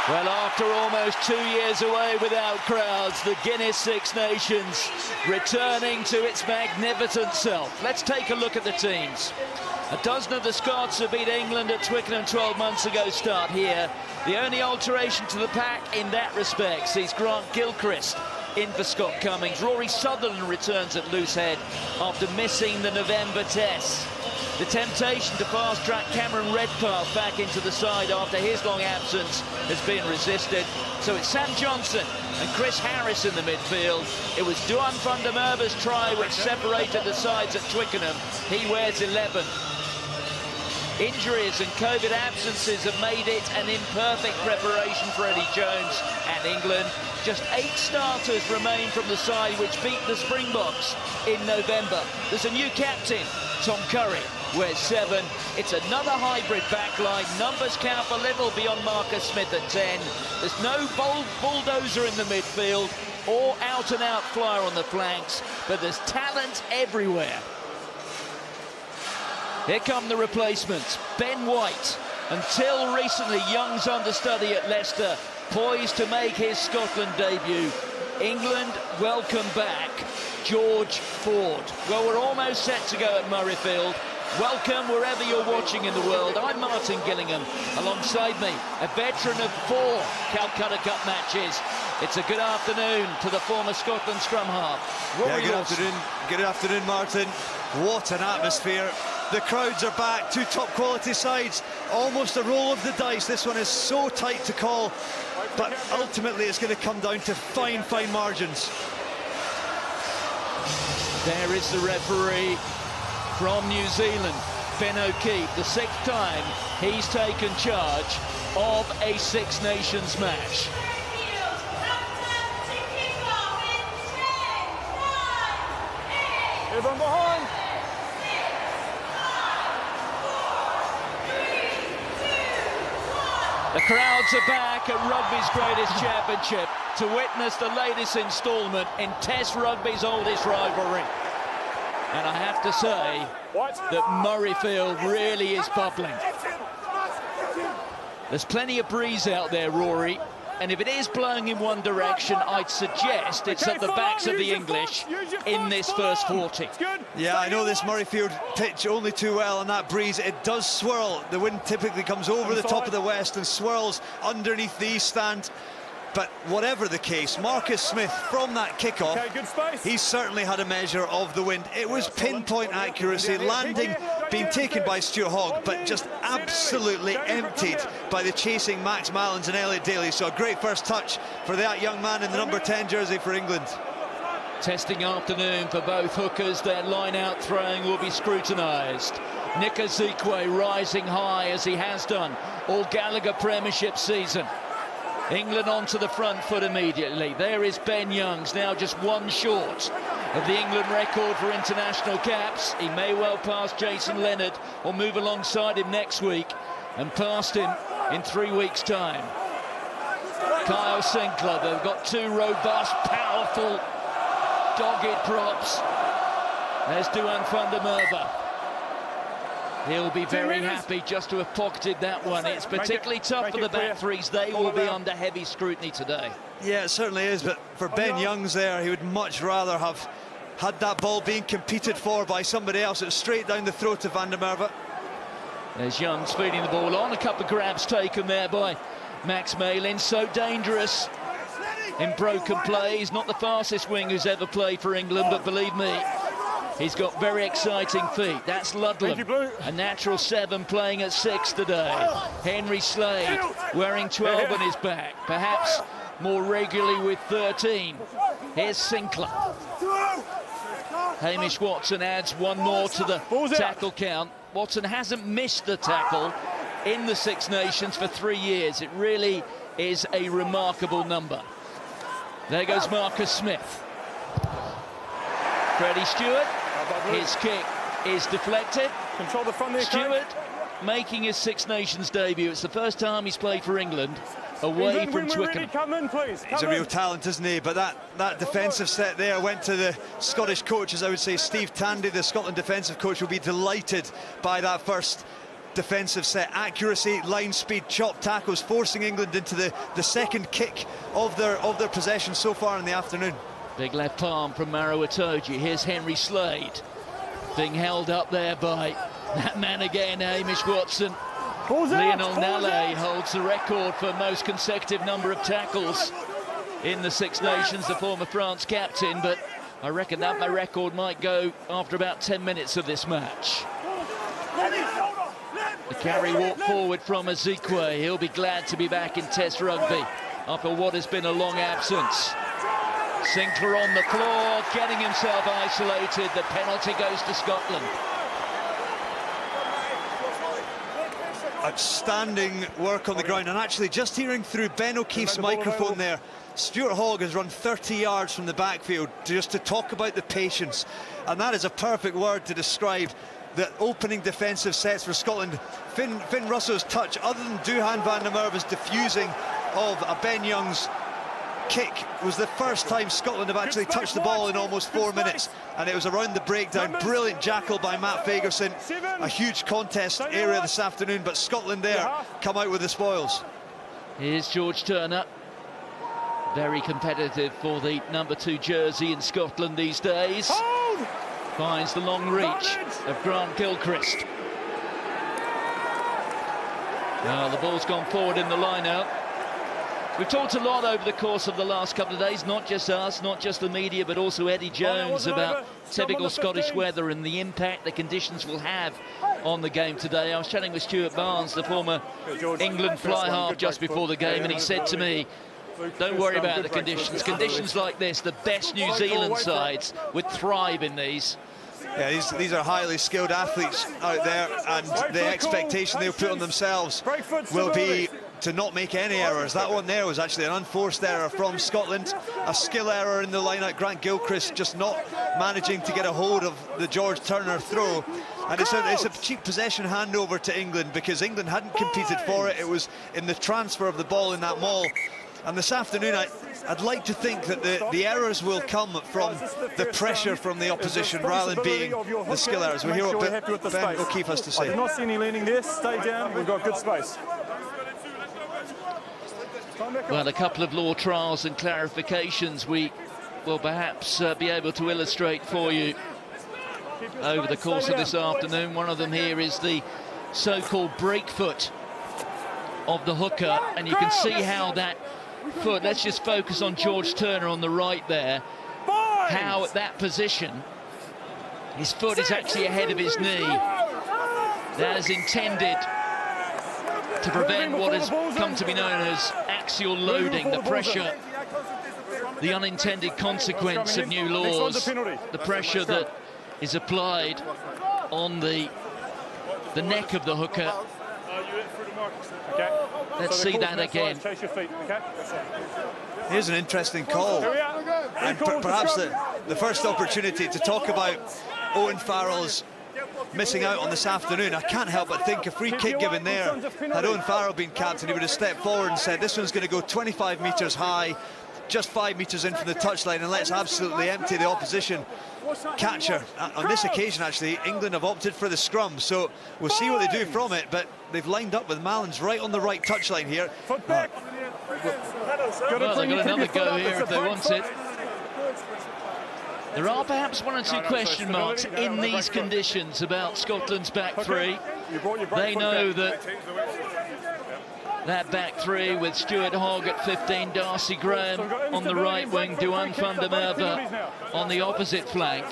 Well, after almost 2 years away without crowds, the Guinness Six Nations returning to its magnificent self. Let's take a look at the teams. A dozen of the Scots who beat England at Twickenham 12 months ago start here. The only alteration to the pack in that respect sees Grant Gilchrist in for Scott Cummings. Rory Sutherland returns at loose head after missing the November test. The temptation to fast-track Cameron Redpath back into the side after his long absence has been resisted. So it's Sam Johnson and Chris Harris in the midfield. It was Duan van der Merwe's try which separated the sides at Twickenham. He wears 11. Injuries and COVID absences have made it an imperfect preparation for Eddie Jones and England. Just 8 starters remain from the side which beat the Springboks in November. There's a new captain, Tom Curry, wears 7. It's another hybrid backline. Numbers count for little beyond Marcus Smith at 10. There's no bulldozer in the midfield or out-and-out flyer on the flanks, but there's talent everywhere. Here come the replacements. Ben White, until recently Young's understudy at Leicester, poised to make his Scotland debut. England welcome back George Ford. Well, we're almost set to go at Murrayfield. Welcome wherever you're watching in the world. I'm Martin Gillingham. Alongside me, a veteran of 4 Calcutta Cup matches. It's a good afternoon to the former Scotland scrum half. Rory Lawson. Good afternoon, Martin. What an atmosphere. The crowds are back, 2 top quality sides. Almost a roll of the dice. This one is so tight to call, but ultimately it's going to come down to fine margins. There is the referee from New Zealand, Ben O'Keefe, the 6th time he's taken charge of a Six Nations match. Everyone behind. The crowds are back at Rugby's greatest championship to witness the latest instalment in Test Rugby's oldest rivalry. And I have to say that Murrayfield really is bubbling. There's plenty of breeze out there, Rory, and if it is blowing in one direction, I'd suggest it's at the backs of the English in this first 40. Yeah, I know this Murrayfield pitch only too well, and that breeze, it does swirl. The wind typically comes over the top of the west and swirls underneath the east stand. But whatever the case, Marcus Smith, from that kickoff, he certainly had a measure of the wind. It was pinpoint accuracy, landing being taken by Stuart Hogg, but just absolutely emptied by the chasing Max Mallins and Elliot Daly. So a great first touch for that young man in the number 10 jersey for England. Testing afternoon for both hookers. Their line-out throwing will be scrutinised. Nick Ezekwe rising high as he has done all Gallagher Premiership season. England onto the front foot immediately. There is Ben Youngs, now just 1 short of the England record for international caps. He may well pass Jason Leonard or move alongside him next week and past him in 3 weeks' time. Kyle Sinclair, they've got 2 robust, powerful, dogged props. There's Duan van der Merwe. He'll be very happy just to have pocketed that one. It's particularly tough for the back threes. They will be under heavy scrutiny today. Yeah, it certainly is, but for Ben Youngs there, he would much rather have had that ball being competed for by somebody else. It's straight down the throat of van der Merwe. There's Youngs feeding the ball on. A couple of grabs taken there by Max Malin. So dangerous in broken play. He's not the fastest wing who's ever played for England, but believe me, he's got very exciting feet. That's Ludlam, a natural 7 playing at 6 today. Henry Slade wearing 12 on his back, perhaps more regularly with 13. Here's Sinclair. Hamish Watson adds 1 more to the tackle count. Watson hasn't missed the tackle in the Six Nations for 3 years. It really is a remarkable number. There goes Marcus Smith. Freddie Stewart. His kick is deflected. Control the front there, Stewart making his Six Nations debut. It's the first time he's played for England away from Twickenham. He's a real talent, isn't he? But that defensive set there went to the Scottish coach, as I would say. Steve Tandy, the Scotland defensive coach, will be delighted by that first defensive set. Accuracy, line speed, chop tackles, forcing England into the second kick of their possession so far in the afternoon. Big left palm from Merwe. Here's Henry Slade being held up there by that man again, Hamish Watson. Lionel Nallet holds the record for most consecutive number of tackles in the Six Nations, the former France captain, but I reckon that my record might go after about 10 minutes of this match. The carry walk forward from Ezekwe. He'll be glad to be back in Test rugby after what has been a long absence. Sinclair on the floor, getting himself isolated. The penalty goes to Scotland. Outstanding work on the ground, and actually just hearing through Ben O'Keefe's microphone there, Stuart Hogg has run 30 yards from the backfield just to talk about the patience, and that is a perfect word to describe the opening defensive sets for Scotland. Finn Russell's touch, other than Duhan van der Merwe's diffusing of a Ben Young's kick, was the first time Scotland have actually touched the ball in almost 4 minutes, and it was around the breakdown. Brilliant jackal by Matt Fagerson. A huge contest area this afternoon, but Scotland there come out with the spoils. Here's George Turner, very competitive for the number 2 jersey in Scotland these days. Finds the long reach of Grant Gilchrist. Well, the ball's gone forward in the line-out. We've talked a lot over the course of the last couple of days, not just us, not just the media, but also Eddie Jones, about typical Scottish weather and the impact the conditions will have on the game today. I was chatting with Stuart Barnes, the former England fly half, just before the game, and he said to me, don't worry about the conditions. Conditions like this, the best New Zealand sides would thrive in these. Yeah, these are highly skilled athletes out there, and the expectation they'll put on themselves will be to not make any errors. That one there was actually an unforced error from Scotland, a skill error in the line-out. Grant Gilchrist just not managing to get a hold of the George Turner throw, and it's a cheap possession handover to England, because England hadn't competed for it. It was in the transfer of the ball in that maul. And this afternoon, I'd like to think that the errors will come from the pressure from the opposition rather than being the skill errors. We'll hear what Ben O'Keefe has to say. I did not see any leaning there. Stay down. We've got good space. Well, a couple of law trials and clarifications we will perhaps be able to illustrate for you over the course of this afternoon. One of them here is the so-called break foot of the hooker, and you can see how that foot, let's just focus on George Turner on the right there, how at that position his foot is actually ahead of his knee. That is intended to prevent what has come to be known as axial loading, the pressure, the unintended consequence of new laws, the pressure that is applied on the neck of the hooker. Let's see that again. Here's an interesting call, and perhaps the first opportunity to talk about Owen Farrell's missing out on this afternoon. I can't help but think a free kick given there, had Owen Farrell been captain, he would have stepped forward and said, this one's going to go 25 metres high, just 5 metres in from the touchline, and let's absolutely empty the opposition catcher. On this occasion, actually, England have opted for the scrum, so we'll see what they do from it, but they've lined up with Mallins right on the right touchline here. Well, they've got another go here if they want it. There are perhaps one or two question marks in these conditions about Scotland's back three. They know that back three with Stuart Hogg at 15, Darcy Graham on the right wing, Duhan van der Merwe on the opposite flank.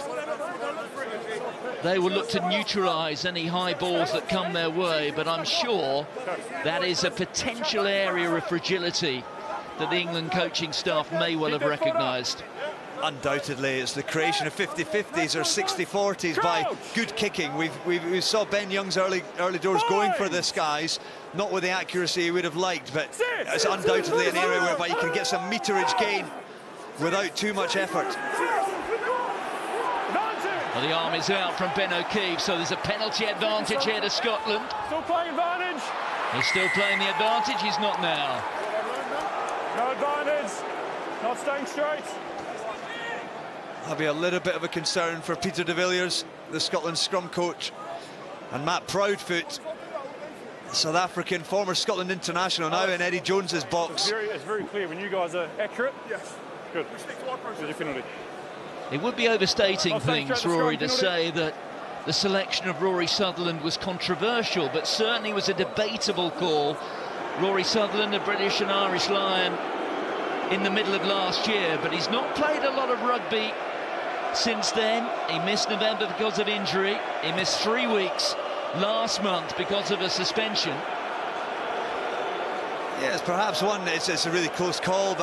They will look to neutralise any high balls that come their way, but I'm sure that is a potential area of fragility that the England coaching staff may well have recognised. Undoubtedly, it's the creation of 50-50s or 60-40s by good kicking. We saw Ben Young's early doors going for the skies, not with the accuracy he would have liked, but it's undoubtedly an area whereby you can get some meterage gain without too much effort. Well, the arm is out from Ben O'Keefe, so there's a penalty advantage here to Scotland. Still playing advantage. He's still playing the advantage, he's not now. No advantage, not staying straight. That'll be a little bit of a concern for Peter de Villiers, the Scotland scrum coach, and Matt Proudfoot South African, former Scotland international, now in Eddie Jones's box. It's very clear when you guys are accurate. Yes. Good. There's your penalty. It would be overstating things, Rory, to say that the selection of Rory Sutherland was controversial, but certainly was a debatable call. Rory Sutherland, a British and Irish Lion in the middle of last year, but he's not played a lot of rugby since then. He missed November because of injury. He missed 3 weeks last month because of a suspension. Yes, perhaps one. It's a really close call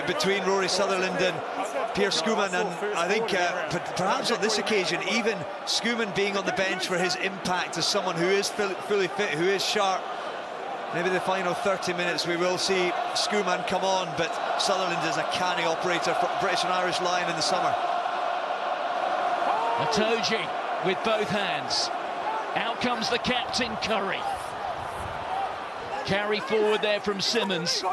between Rory Sutherland and Pierre Schoeman, and I think perhaps on this occasion, even Schoeman being on the bench for his impact as someone who is fully fit, who is sharp. Maybe the final 30 minutes we will see Schoeman come on, but Sutherland is a canny operator for British and Irish Lion in the summer. Itoje with both hands. Out comes the captain, Curry. Carry forward there from Simmons.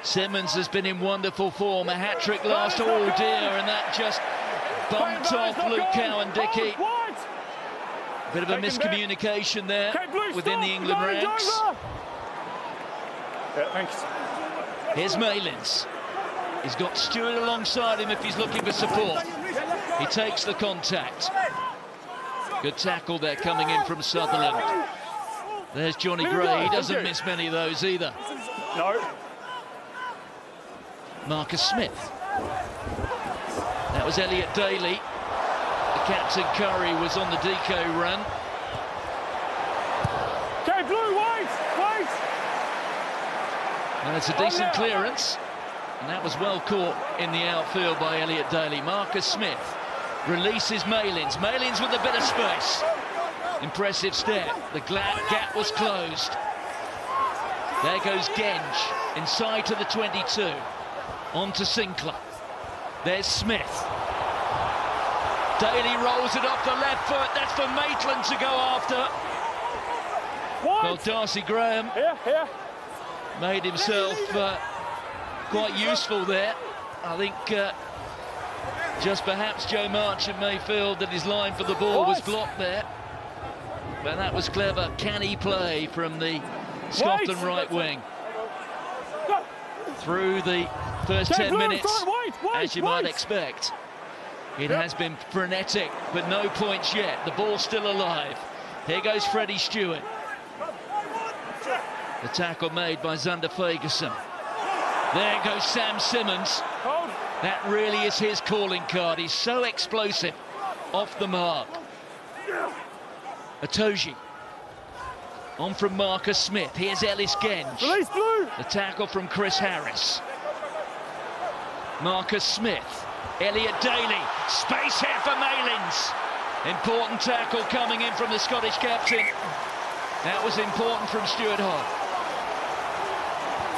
Simmons has been in wonderful form. A hat-trick last, oh dear, and that just bumped off Luke Cowan-Dickie. Bit of a miscommunication there within the England ranks. Yeah, thanks. Here's Malins. He's got Stewart alongside him if he's looking for support. He takes the contact. Good tackle there coming in from Sutherland. There's Johnny Gray. He doesn't miss many of those either. No. Marcus Smith. That was Elliot Daly. The captain Curry was on the DK run. Okay, Blue, wait! And it's a decent clearance. And that was well caught in the outfield by Elliot Daly. Marcus Smith releases Malins. Malins with a bit of space. Impressive step. The gap was closed. There goes Genge inside to the 22. On to Sinclair. There's Smith. Daly rolls it off the left foot. That's for Maitland to go after. Well, Darcy Graham made himself quite useful there. I think just perhaps Joe Marchant may feel that his line for the ball was blocked there. But that was clever, canny play from the Scotland right wing. Through the first 10 minutes, as you might expect, it has been frenetic, but no points yet. The ball's still alive. Here goes Freddie Stewart. The tackle made by Zander Fagerson. There goes Sam Simmons. That really is his calling card. He's so explosive off the mark. Itoje. On from Marcus Smith. Here's Ellis Genge. The tackle from Chris Harris. Marcus Smith. Elliot Daly. Space here for Malins. Important tackle coming in from the Scottish captain. That was important from Stuart Hogg.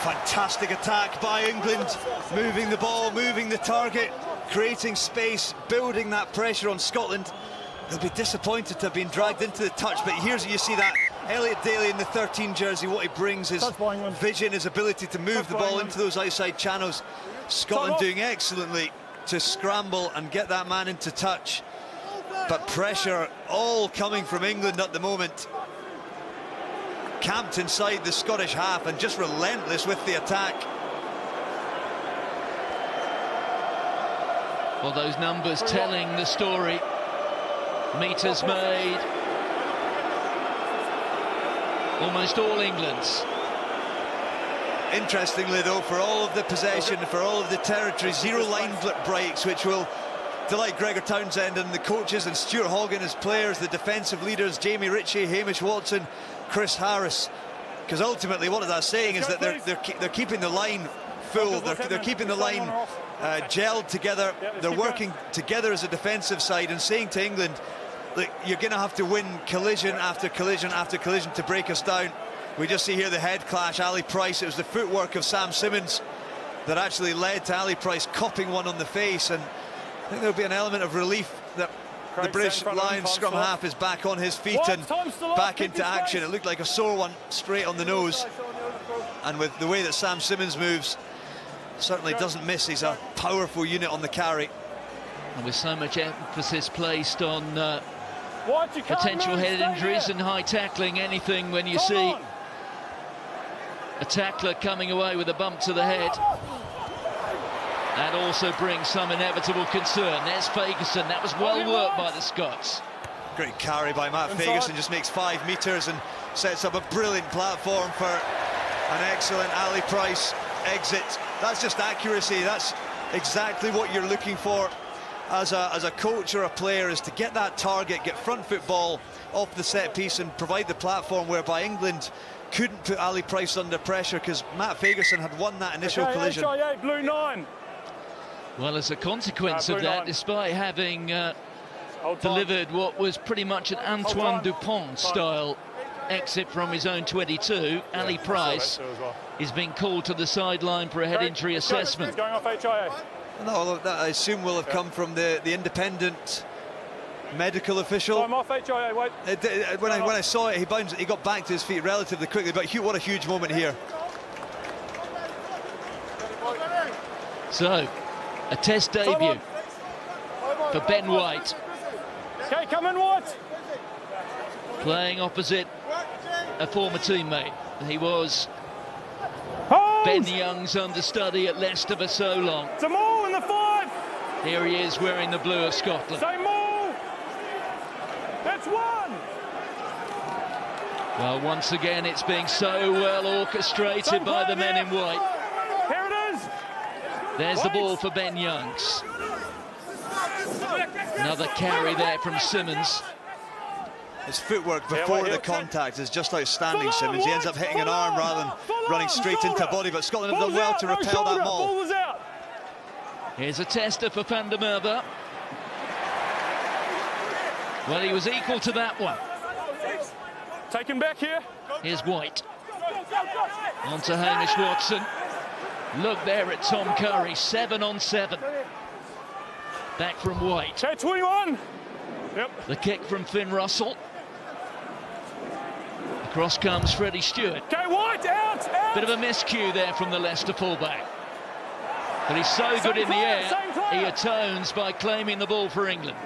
Fantastic attack by England. Moving the ball, moving the target, creating space, building that pressure on Scotland. They'll be disappointed to have been dragged into the touch, but here's you see that Elliot Daly in the 13 jersey, what he brings, his vision, his ability to move the ball into those outside channels. Scotland doing excellently to scramble and get that man into touch, but pressure all coming from England at the moment. Camped inside the Scottish half and just relentless with the attack. Well, those numbers telling the story. Meters made. Almost all England's. Interestingly though, for all of the possession, for all of the territory, 0 line breaks, which will delight Gregor Townsend and the coaches, and Stuart Hogg and his players, the defensive leaders, Jamie Ritchie, Hamish Watson, Chris Harris. Because ultimately what that's saying is that they're keeping the line full, they're keeping the line gelled together, they're working together as a defensive side and saying to England, look, you're going to have to win collision after collision after collision to break us down. We just see here the head clash, Ali Price. It was the footwork of Sam Simmons that actually led to Ali Price copping one on the face, and I think there'll be an element of relief that the British Lions scrum half is back on his feet and back into action. It looked like a sore one straight on the nose, and with the way that Sam Simmons moves, certainly doesn't miss. He's a powerful unit on the carry. And with so much emphasis placed on potential head injuries and high tackling, anything when you see a tackler coming away with a bump to the head. That also brings some inevitable concern. There's Fagerson. That was well worked by the Scots. Great carry by Matt Fagerson, just makes 5 metres and sets up a brilliant platform for an excellent Ali Price exit. That's just accuracy. That's exactly what you're looking for as a coach or a player, is to get that target, get front foot ball off the set piece and provide the platform whereby England couldn't put Ali Price under pressure, because Matt Fagerson had won that initial collision. Blue 9. Well, as a consequence of that, despite having delivered what was pretty much an Antoine Dupont style exit from his own 22, Ali Price is being called to the sideline for a head injury assessment. Going off HIA. No, that I assume will have come from the independent medical official. I'm off HIA, wait. When I saw it, he got back to his feet relatively quickly, but what a huge moment here. So, a test debut for Ben White. Okay, come in, White. Playing opposite a former teammate. He was Ben Young's understudy at Leicester for so long. It's a maul in the 5. Here he is wearing the blue of Scotland. Say maul. That's 1. Well, once again, it's being so well orchestrated by the men in white. Here it is. There's the ball for Ben Youngs. Another carry there from Simmons. His footwork before the contact is just outstanding, Simmons. He ends up hitting an arm rather than running straight into a body, but Scotland have done well to repel that maul. Here's a tester for Van der Merwe. Well, he was equal to that one. Take him back here. Here's White. On to Hamish Watson. Look there at Tom Curry, 7 on 7. Back from White. Okay, 21. Yep. The kick from Finn Russell. Across comes Freddie Stewart. Okay, White, out. Bit of a miscue there from the Leicester fullback. But he's so good in the air, he atones by claiming the ball for England.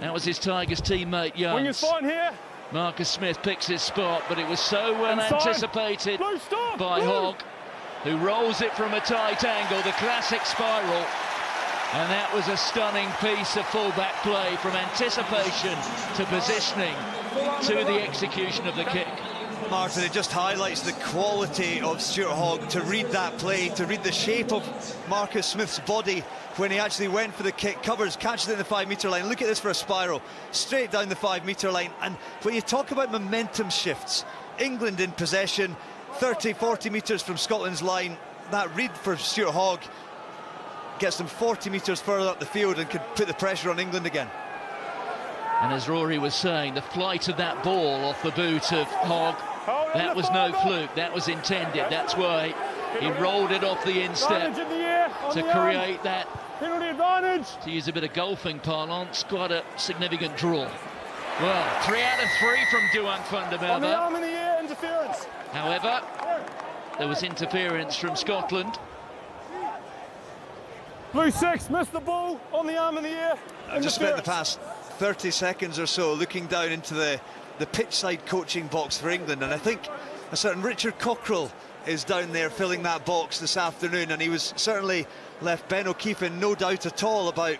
That was his Tigers teammate Youngs. Wing is fine here. Marcus Smith picks his spot, but it was so well anticipated by Hogg, who rolls it from a tight angle, the classic spiral. And that was a stunning piece of fullback play, from anticipation to positioning to the execution of the kick. Martin, it just highlights the quality of Stuart Hogg to read that play, to read the shape of Marcus Smith's body when he actually went for the kick, covers, catches it in the 5 metre line. Look at this for a spiral, straight down the 5 metre line. And when you talk about momentum shifts, England in possession, 30, 40 metres from Scotland's line, that read for Stuart Hogg gets them 40 metres further up the field and could put the pressure on England again. And as Rory was saying, the flight of that ball off the boot of Hogg, that was no fluke, that was intended. That's why he rolled it off the instep to create that, penalty advantage. to use a bit of golfing parlance, quite a significant draw. Well, 3 out of 3 from Duan van der On the Merwe. arm in the air, interference. However, there was interference from Scotland. Blue 6, missed the ball, on the arm in the air. I've just spent the past 30 seconds or so looking down into the pitchside coaching box for England, and I think a certain Richard Cockrell is down there filling that box this afternoon, and he was certainly left Ben O'Keefe in no doubt at all about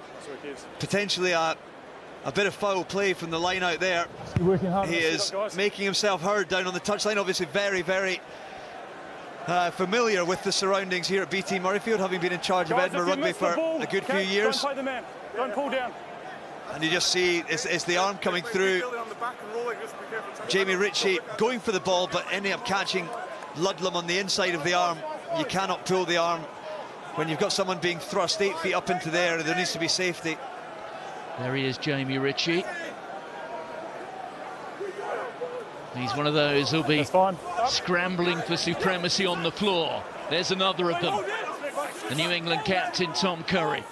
potentially a bit of foul play from the line out there. He is making himself heard down on the touchline, obviously very, very familiar with the surroundings here at BT Murrayfield, having been in charge of Edinburgh Rugby for a good few years. Don't play the man. Don't pull down. And you just see it's the arm coming through. Jamie Ritchie going for the ball, but ending up catching Ludlam on the inside of the arm. You cannot pull the arm when you've got someone being thrust 8 feet up into the air. There needs to be safety. There he is, Jamie Ritchie. He's one of those who'll be scrambling for supremacy on the floor. There's another of them. The New England captain, Tom Curry.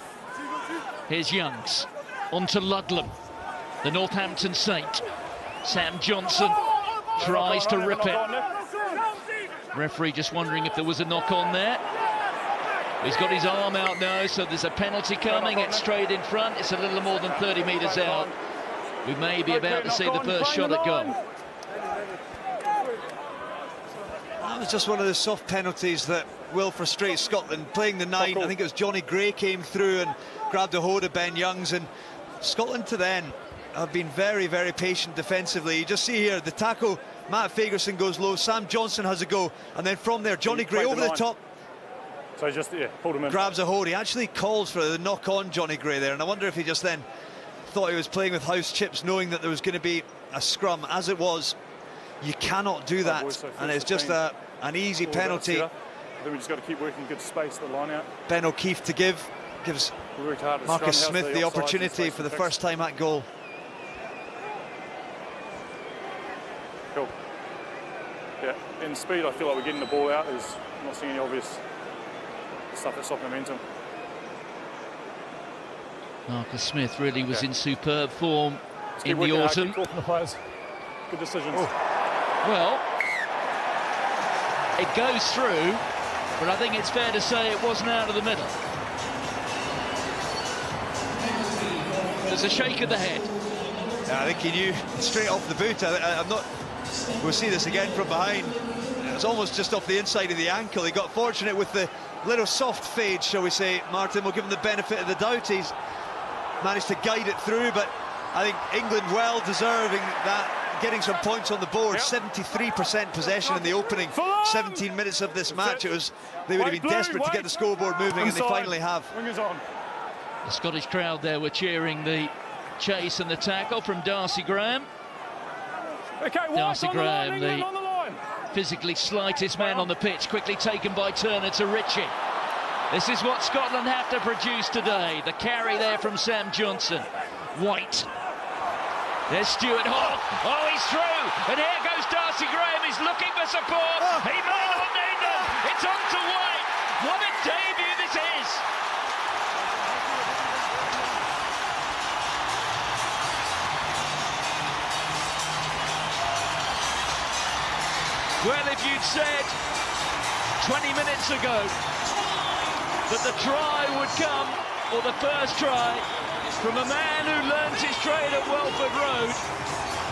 Here's Youngs. On to Ludlam, the Northampton Saint. Sam Johnson tries to rip it. Referee just wondering if there was a knock on there. He's got his arm out now, so there's a penalty coming. It's straight in front. It's a little more than 30 metres out. We may be about to see the first shot at goal. That was just one of the soft penalties that will frustrate Scotland. Playing the 9, I think it was Johnny Gray came through and grabbed a hold of Ben Youngs, and Scotland to then have been very, very patient defensively. You just see here the tackle, Matt Fagerson goes low, Sam Johnson has a go, and then from there Johnny Gray over the top. So he just pulled him in. Grabs a hold. He actually calls for the knock on Johnny Gray there, and I wonder if he just then thought he was playing with house chips, knowing that there was going to be a scrum. As it was, you cannot do that, and it's just an easy penalty. I think we just got to keep working good space, the line out. Ben O'Keefe to gives Marcus Smith the opportunity for the first time at goal. Cool. Yeah, in speed, I feel like we're getting the ball out. I'm not seeing any obvious stuff that's stopping momentum. Marcus Smith really was in superb form in the autumn. Good decisions. Well, it goes through, but I think it's fair to say it wasn't out of the middle. There's a shake of the head. Yeah, I think he knew straight off the boot. I'm not. We'll see this again from behind. It was almost just off the inside of the ankle. He got fortunate with the little soft fade, shall we say. Martin will give him the benefit of the doubt. He's managed to guide it through, but I think England well deserving that, getting some points on the board. 73% possession in the opening 17 minutes of this match. They would have been desperate to get the scoreboard moving, and they finally have. The Scottish crowd there were cheering the chase and the tackle from Darcy Graham. Darcy Graham, the physically slightest man on the pitch, quickly taken by Turner to Ritchie. This is what Scotland have to produce today. The carry there from Sam Johnson. White. There's Stuart Hogg. Oh, he's through. And here goes Darcy Graham. He's looking for support. He may not need them. It's on to White. What a debut this is. Well, if you'd said 20 minutes ago that the try would come, or the first try, from a man who learnt his trade at Welford Road,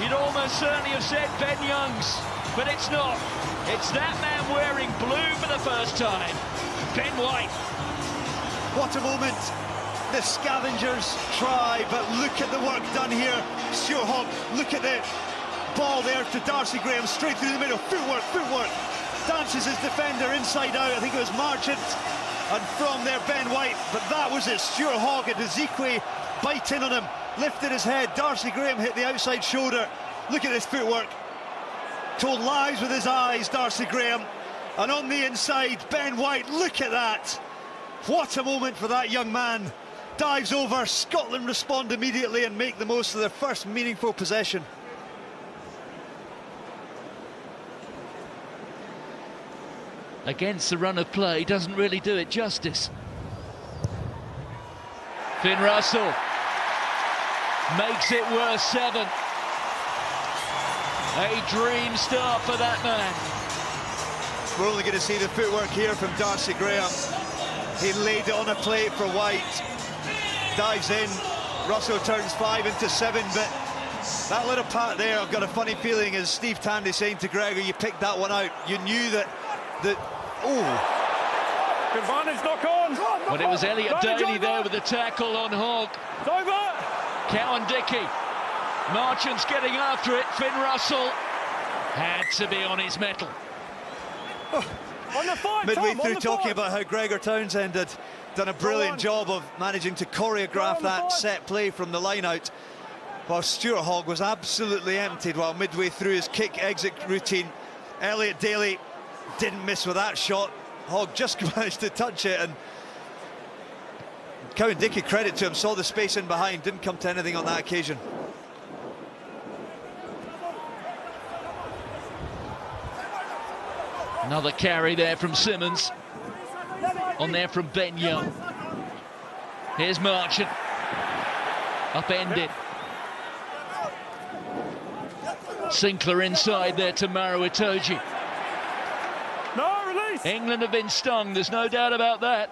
you'd almost certainly have said Ben Youngs, but it's not. It's that man wearing blue for the first time, Ben White. What a moment. The Scavengers try, but look at the work done here. Stuart Hogg, look at the ball there to Darcy Graham, straight through the middle. Footwork. Dances his defender inside out. I think it was Marchant. And from there, Ben White. But that was it. Stuart Hogg and Ezekwe bite in on him, lifted his head. Darcy Graham hit the outside shoulder. Look at this footwork. Told lies with his eyes, Darcy Graham. And on the inside, Ben White. Look at that. What a moment for that young man. Dives over. Scotland respond immediately and make the most of their first meaningful possession. Against the run of play, doesn't really do it justice. Finn Russell makes it worth 7. A dream start for that man. We're only going to see the footwork here from Darcy Graham. He laid it on a plate for White. Dives in. Russell turns 5 into 7, but that little pat there, I've got a funny feeling, as Steve Tandy saying to Gregor, you picked that one out. You knew that Good advantage, knock on. But it was Elliot Daly there with the tackle on Hogg. It's over. Cowan Dickey. Marchant's getting after it. Finn Russell had to be on his mettle. On the fight, midway through talking about how Gregor Townsend had done a brilliant job of managing to choreograph that set play from the line out, while Stuart Hogg was absolutely emptied while midway through his kick exit routine. Elliot Daly didn't miss with that shot. Hogg just managed to touch it, and Cowan Dickey, credit to him, saw the space in behind, didn't come to anything on that occasion. Another carry there from Simmons. On there from Ben Young. Here's Marchant. Upended. Sinclair inside there to Merwe. No, release. England have been stung, there's no doubt about that.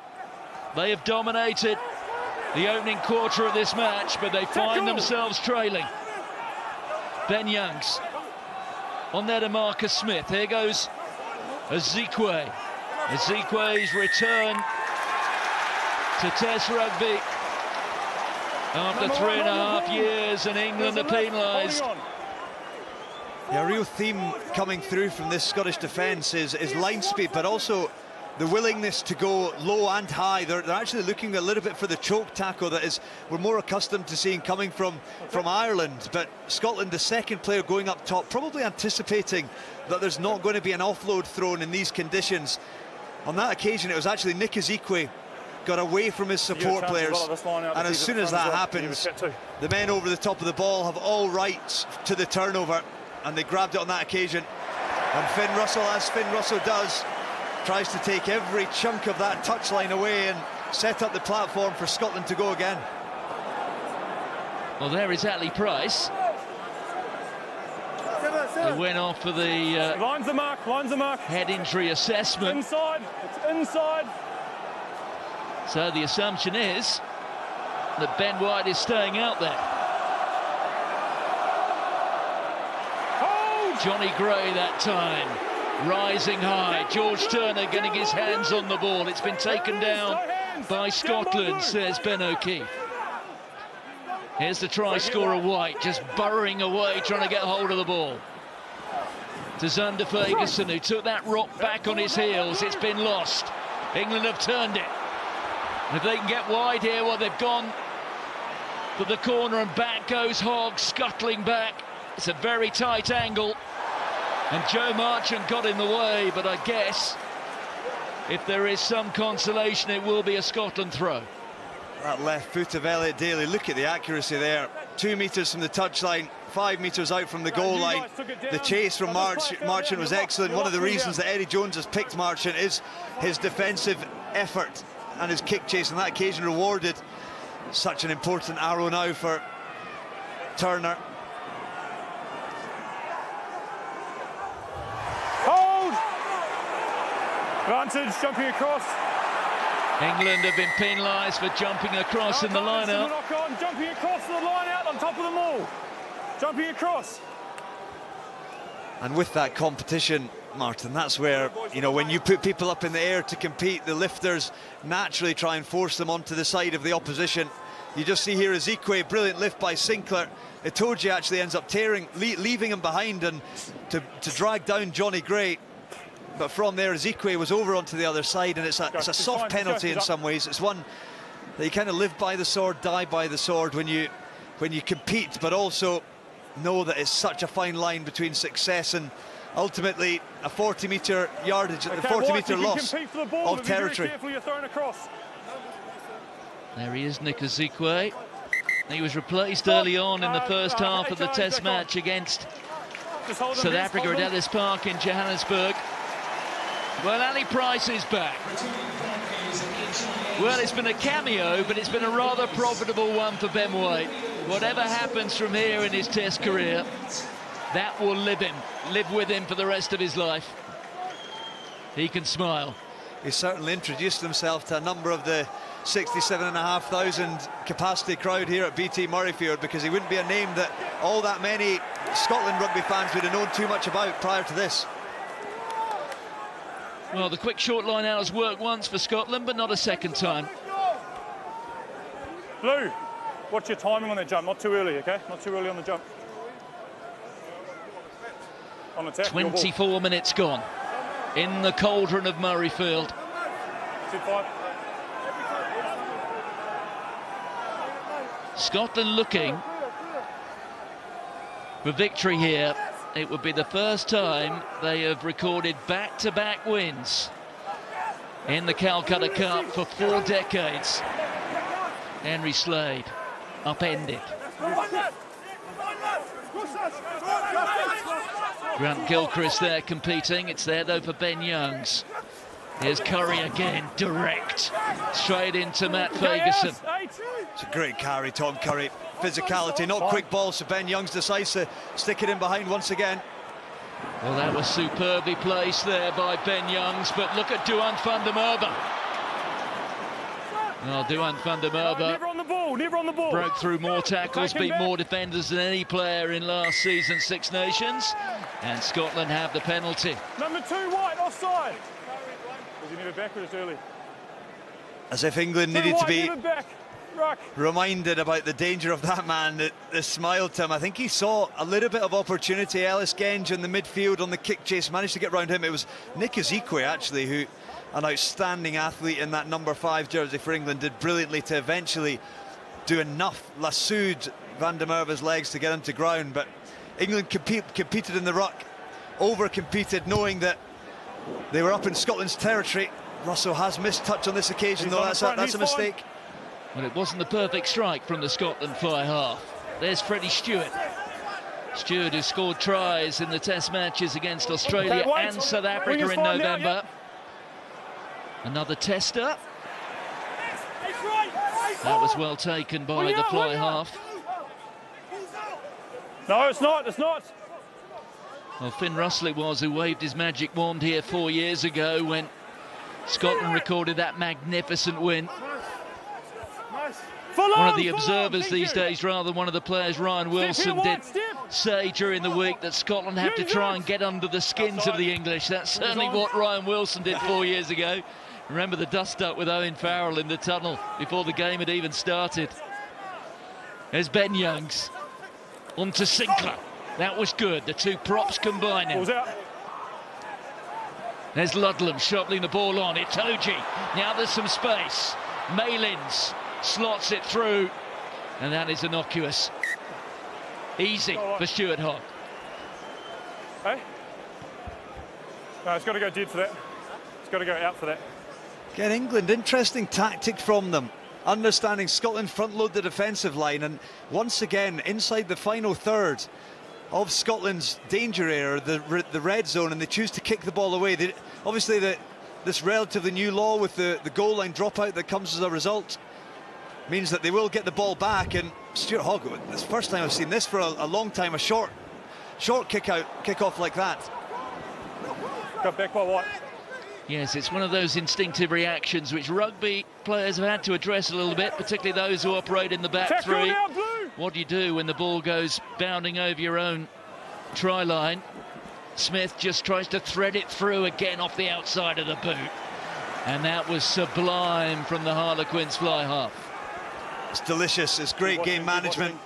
They have dominated the opening quarter of this match, but they find themselves trailing. Ben Youngs. On there to Marcus Smith. Here goes Ezekwe. Ezekwe's return to Test Rugby after 3.5 years, and England are penalised. Yeah, a real theme coming through from this Scottish defence is line speed, but also the willingness to go low and high. They're actually looking a little bit for the choke tackle that is we're more accustomed to seeing coming from Ireland. But Scotland, the second player going up top, probably anticipating that there's not going to be an offload thrown in these conditions. On that occasion, it was actually Nick Ezekwe got away from his support players, and as soon as that happens, the men over the top of the ball have all rights to the turnover, and they grabbed it on that occasion. And Finn Russell, as Finn Russell does, tries to take every chunk of that touchline away and set up the platform for Scotland to go again. Well, there is Ali Price. They went off for the lines the mark, head injury assessment. Inside, it's inside. So the assumption is that Ben White is staying out there. Hold! Johnny Gray that time, rising high. George Turner getting his hands on the ball. It's been taken down by Scotland, says Ben O'Keefe. Here's the try scorer White, just burrowing away, trying to get hold of the ball. To Zander Fagerson, who took that rock back on his heels. It's been lost. England have turned it. If they can get wide here, well, they've gone for the corner, and back goes Hogg, scuttling back. It's a very tight angle, and Joe Marchant got in the way, but I guess if there is some consolation, it will be a Scotland throw. That left foot of Elliot Daly, look at the accuracy there. 2 metres from the touchline, 5 metres out from the goal line. The chase from Marchant was excellent. One of the reasons that Eddie Jones has picked Marchant is his defensive effort and his kick chase on that occasion rewarded. Such an important arrow now for Turner. Hold! Advantage, jumping across. England have been penalised for jumping across in the line-out. Jumping across to the line-out on top of them all. Jumping across. And with that competition, Martin, that's where, you know, when you put people up in the air to compete, the lifters naturally try and force them onto the side of the opposition. You just see here Ezekwe, brilliant lift by Sinclair. Itoje actually ends up leaving him behind and to drag down Johnny Gray. But from there, Ezekwe was over onto the other side, and it's a soft penalty in some ways. It's one that you kind of live by the sword, die by the sword when you compete, but also know that it's such a fine line between success and ultimately a 40-metre yardage, the 40-metre loss of territory. There he is, Nick Ezekwe. He was replaced early on in the first half of the Test match against South Africa at Ellis Park in Johannesburg. Well, Ali Price is back. Well, it's been a cameo, but it's been a rather profitable one for Ben White. Whatever happens from here in his Test career, that will live with him for the rest of his life. He can smile. He certainly introduced himself to a number of the 67,500 capacity crowd here at BT Murrayfield, because he wouldn't be a name that all that many Scotland rugby fans would have known too much about prior to this. Well, the quick short line out has worked once for Scotland, but not a second time. Blue, what's your timing on the jump? Not too early, okay? Not too early on the jump. On attack, 24 minutes gone in the cauldron of Murrayfield. 2-5. Scotland looking for victory here. It would be the first time they have recorded back-to-back wins in the Calcutta Cup for 4 decades. Henry Slade upended. Grant Gilchrist there competing. It's there though for Ben Youngs. Here's Curry again, direct, straight into Matt Fagerson. It's a great carry, Tom Curry. Physicality, not quick ball, so Ben Youngs decides to stick it in behind once again. Well, that was superbly placed there by Ben Youngs, but look at Duhan van der Merwe. Well, Duhan van der Merwe the ball, never on the ball. Broke through more tackles, beat more defenders than any player in last season's Six Nations. And Scotland have the penalty. Number 2, White, offside. Was he never back or just early? As if England needed to be reminded about the danger of that man that smiled to him. I think he saw a little bit of opportunity. Ellis Genge in the midfield on the kick chase, managed to get round him. It was Nick Ezekwe, actually, who, an outstanding athlete in that number 5 jersey for England, did brilliantly to eventually do enough, lassoed Van der Merwe's legs to get him to ground. But England competed in the ruck, over-competed, knowing that they were up in Scotland's territory. Russell has missed touch on this occasion, though. That's a mistake. Well, it wasn't the perfect strike from the Scotland fly half. There's Freddie Stewart. Stewart, who scored tries in the Test matches against Australia and South Africa in November. Another tester. That was well taken by the fly half. No, it's not, it's not. Well, Finn Russell it was who waved his magic wand here 4 years ago when Scotland recorded that magnificent win. One of the observers these days, rather than one of the players, Ryan Wilson, did say during the week that Scotland have to try and get under the skins of the English. That's certainly what Ryan Wilson did 4 years ago. Remember the dust-up with Owen Farrell in the tunnel before the game had even started. There's Ben Youngs. On to Sinclair. That was good. The two props combining. There's Ludlam shuttling the ball on. Itoje. Now there's some space. Malins slots it through, and that is innocuous. Easy for Stuart Hogg. Hey? No, it's got to go dead for that. It's got to go out for that. Again, England, interesting tactic from them. Understanding Scotland front-load the defensive line, and once again, inside the final third of Scotland's danger area, the red zone, and they choose to kick the ball away. Obviously, this relatively new law with the goal line dropout that comes as a result means that they will get the ball back. And Stuart Hogg, it's the first time I've seen this for a long time, a short kick-off like that. Got back by White. Yes, it's one of those instinctive reactions which rugby players have had to address a little bit, particularly those who operate in the back three. What do you do when the ball goes bounding over your own try line? Smith just tries to thread it through again off the outside of the boot. And that was sublime from the Harlequins fly half. It's delicious. It's great game management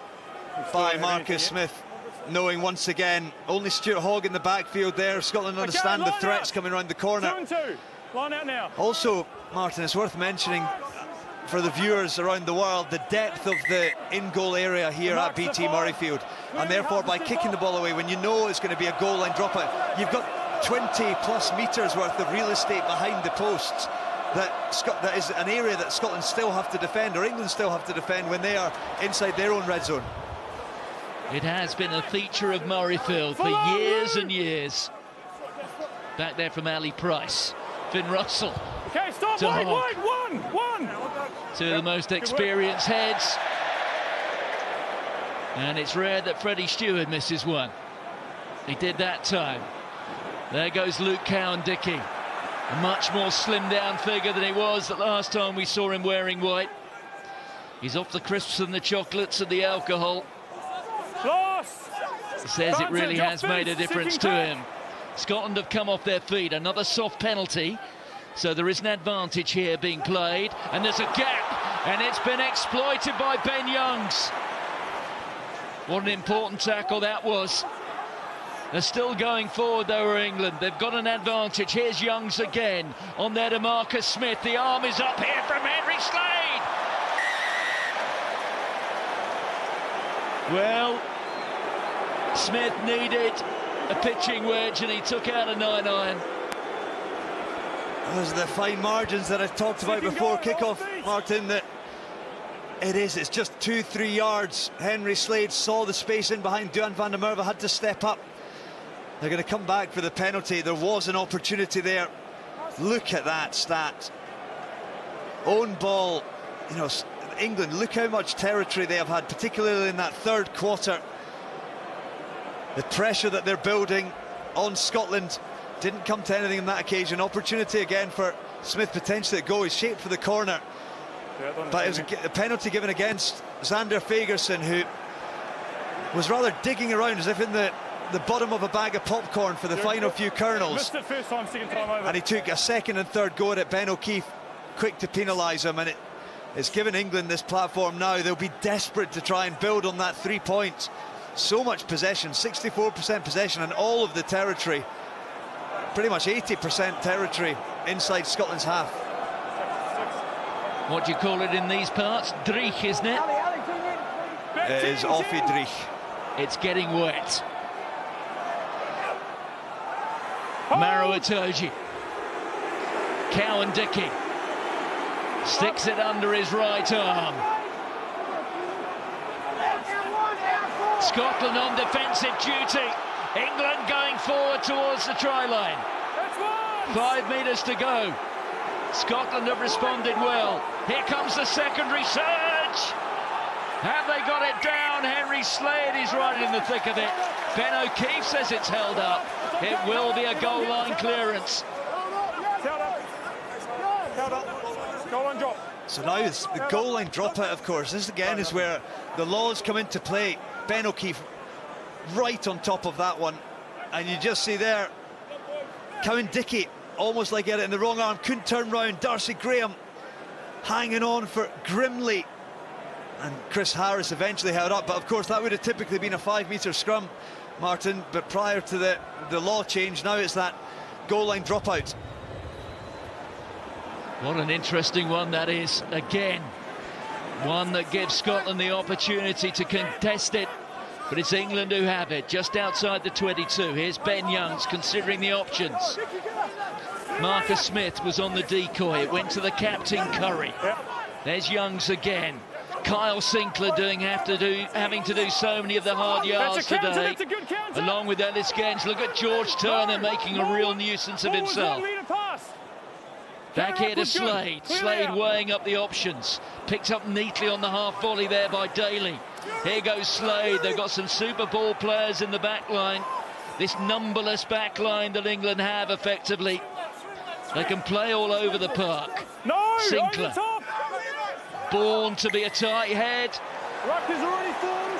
by Marcus Smith, knowing once again only Stuart Hogg in the backfield there. Scotland understand the threats coming around the corner. 2-2. Line out now. Also, Martin, it's worth mentioning for the viewers around the world the depth of the in-goal area here at BT Murrayfield, and therefore by kicking the ball away when you know it's going to be a goal line dropout, you've got 20+ meters worth of real estate behind the posts. That is an area that Scotland still have to defend, or England still have to defend, when they are inside their own red zone. It has been a feature of Murrayfield for years and years. Back there from Ali Price. Finn Russell. Okay, stop, to wait, Hogg. one. Two of the most experienced heads. And it's rare that Freddie Stewart misses one. He did that time. There goes Luke Cowan-Dickie. A much more slimmed-down figure than he was the last time we saw him wearing white. He's off the crisps and the chocolates and the alcohol. He says it really has made a difference to him. Scotland have come off their feet. Another soft penalty. So there is an advantage here being played. And there's a gap. And it's been exploited by Ben Youngs. What an important tackle that was. They're still going forward, though, England. They've got an advantage. Here's Youngs again. On there to Marcus Smith. The arm is up here from Henry Slade. Well, Smith needed a pitching wedge and he took out a 9-iron. Those are the fine margins that I talked about before kickoff, Martin, that it's just 2-3 yards. Henry Slade saw the space in behind. Duhan van der Merwe had to step up. They're going to come back for the penalty. There was an opportunity there. Look at that stat. Own ball, you know, England, look how much territory they have had, particularly in that third quarter. The pressure that they're building on Scotland didn't come to anything on that occasion. Opportunity again for Smith potentially to go. He's shaped for the corner. But it was a penalty given against Xander Fagerson, who was rather digging around as if in the bottom of a bag of popcorn for the final few kernels. Missed it first time, second time over. And he took a second and third go at it. Ben O'Keefe quick to penalise him, and it's given England this platform now. They'll be desperate to try and build on that 3 points. So much possession, 64% possession, and all of the territory, pretty much 80% territory inside Scotland's half. What do you call it in these parts? Dreich, isn't it? It is Offie Dreich. It's getting wet. Merwe Toji. Cowan Dickey sticks it under his right arm. Scotland on defensive duty. England going forward towards the try line. 5 metres to go. Scotland have responded well. Here comes the secondary surge. Have they got it down? Henry Slade is right in the thick of it. Ben O'Keefe says it's held up. It will be a goal line clearance. Goal line drop. So now it's the goal line dropout, of course. This again is where the laws come into play. Ben O'Keefe right on top of that one. And you just see there, Cowan Dickey almost like get it in the wrong arm, couldn't turn round. Darcy Graham hanging on for grimly. And Chris Harris eventually held up, but of course that would have typically been a 5 metre scrum, Martin, but prior to the law change, now it's that goal line dropout. What an interesting one that is. Again, one that gives Scotland the opportunity to contest it, but it's England who have it, just outside the 22. Here's Ben Youngs considering the options. Marcus Smith was on the decoy, it went to the captain Curry. There's Youngs again. Kyle Sinclair having to do so many of the hard yards today, along with Ellis Gens. Look at George Turner making a real nuisance of himself. Back here to Slade. Slade weighing up the options. Picked up neatly on the half volley there by Daly. Here goes Slade. They've got some Super Bowl players in the back line. This numberless back line that England have effectively. They can play all over the park. Sinclair. Born to be a tight head. Ruck is already formed.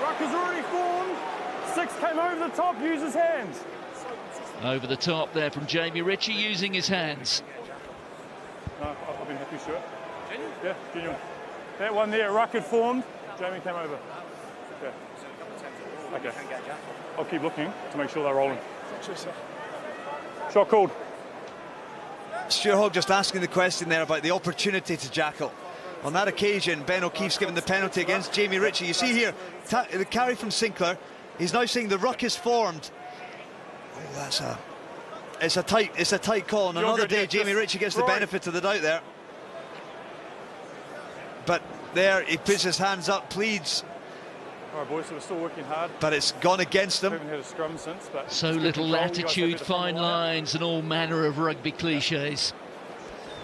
Ruck is already formed. 6 came over the top, use his hands. Over the top there from Jamie Ritchie, using his hands. No, I've been happy, Stuart. Genuine? Yeah, genuine. That one there, Ruck had formed. Jamie came over. Yeah. Okay. I'll keep looking to make sure they're rolling. Shot called. Stuart Hogg just asking the question there about the opportunity to jackal. On that occasion, Ben O'Keefe's given the penalty against Jamie Ritchie. You see here, the carry from Sinclair. He's now saying the ruck is formed. Oh, it's a tight call. On another day, Jamie Ritchie gets the benefit of the doubt there. But there, he puts his hands up, pleads. All right, boys, so we're still working hard. But it's gone against them. We haven't had a scrum since, but so little latitude, fine lines, and all manner of rugby cliches.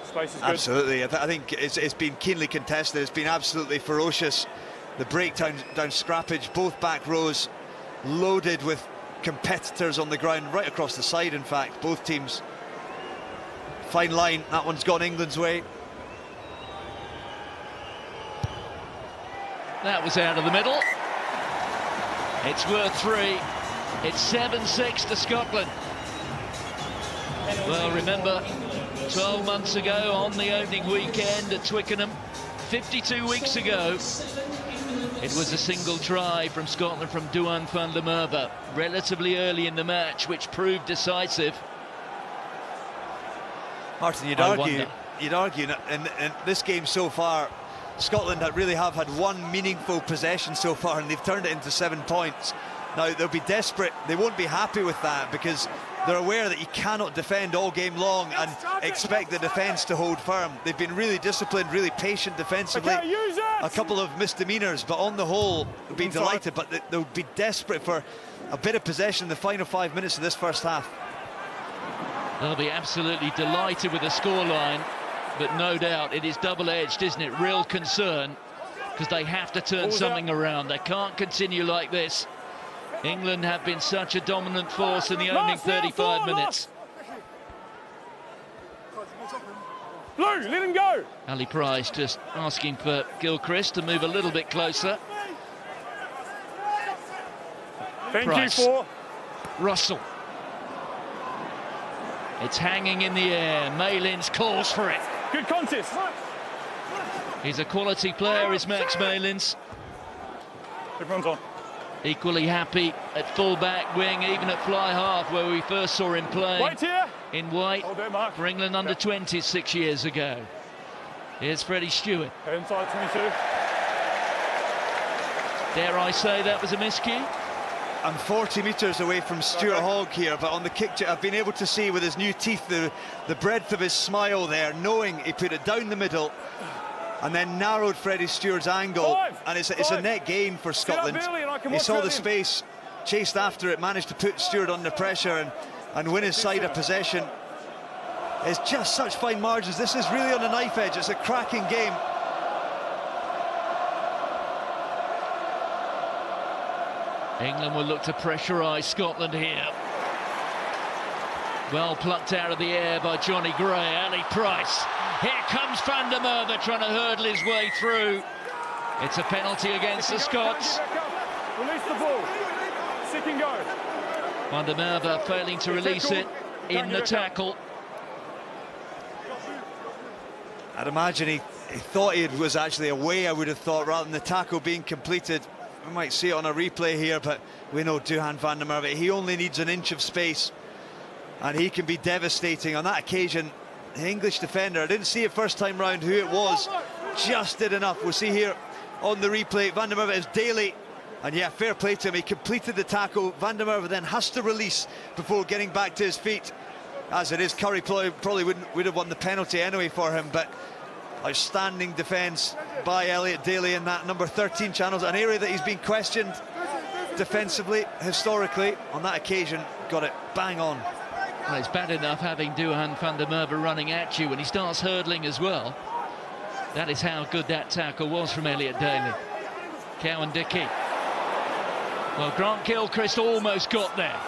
Space is good. Absolutely, I think it's been keenly contested. It's been absolutely ferocious. The breakdown scrappage, both back rows loaded with competitors on the ground, right across the side, in fact, both teams. Fine line, that one's gone England's way. That was out of the middle. It's worth 3. It's 7-6 to Scotland. Well, remember, 12 months ago on the opening weekend at Twickenham, 52 weeks ago, it was a single try from Scotland from Duan van der Merwe, relatively early in the match, which proved decisive. Martin, you'd argue in this game so far, Scotland really have had one meaningful possession so far, and they've turned it into 7 points. Now, they'll be desperate. They won't be happy with that because they're aware that you cannot defend all game long and expect the defence to hold firm. They've been really disciplined, really patient defensively. A couple of misdemeanours, but on the whole, they'll be delighted, but they'll be desperate for a bit of possession in the final 5 minutes of this first half. They'll be absolutely delighted with the scoreline. But no doubt it is double-edged, isn't it? Real concern, because they have to turn something around. They can't continue like this. England have been such a dominant force in the opening 35 minutes. Blue, let him go. Ali Price just asking for Gilchrist to move a little bit closer. Thank Price. you for... Russell. It's hanging in the air. Malins calls for it. Good contest. He's a quality player, is Max Malins. Everyone's on. Equally happy at full-back wing, even at fly half, where we first saw him playing Wait here. in white Hold there, Mark. for England under 20s 6 years ago. Here's Freddie Stewart. Inside 22. Dare I say that was a miscue? I'm 40 metres away from Stuart Hogg here, but on the kick, I've been able to see with his new teeth the breadth of his smile there, knowing he put it down the middle and then narrowed Freddie Stewart's angle. And it's a net gain for Scotland. He saw the space, chased after it, managed to put Stewart under pressure and win his side of possession. It's just such fine margins. This is really on the knife edge. It's a cracking game. England will look to pressurise Scotland here. Well plucked out of the air by Johnny Gray. Ali Price. Here comes Van der Merwe trying to hurdle his way through. It's a penalty against the Scots. Release the ball. Second go. Van der Merwe failing to release it in the tackle. I'd imagine he thought it was actually away, I would have thought, rather than the tackle being completed. We might see it on a replay here, but we know Duhan van der Merwe, he only needs an inch of space and he can be devastating. On that occasion, the English defender, I didn't see it first time round who it was, just did enough. We'll see here on the replay, van der Merwe is Daly, and yeah, fair play to him, he completed the tackle. Van der Merwe then has to release before getting back to his feet. As it is, Curry probably would have won the penalty anyway for him, but outstanding defence by Elliot Daly in that number 13 channels, an area that he's been questioned defensively, historically. On that occasion, got it bang on. Well, it's bad enough having Duhan van der Merwe running at you when he starts hurdling as well. That is how good that tackle was from Elliot Daly. Cowan Dickey. Well, Grant Gilchrist almost got there.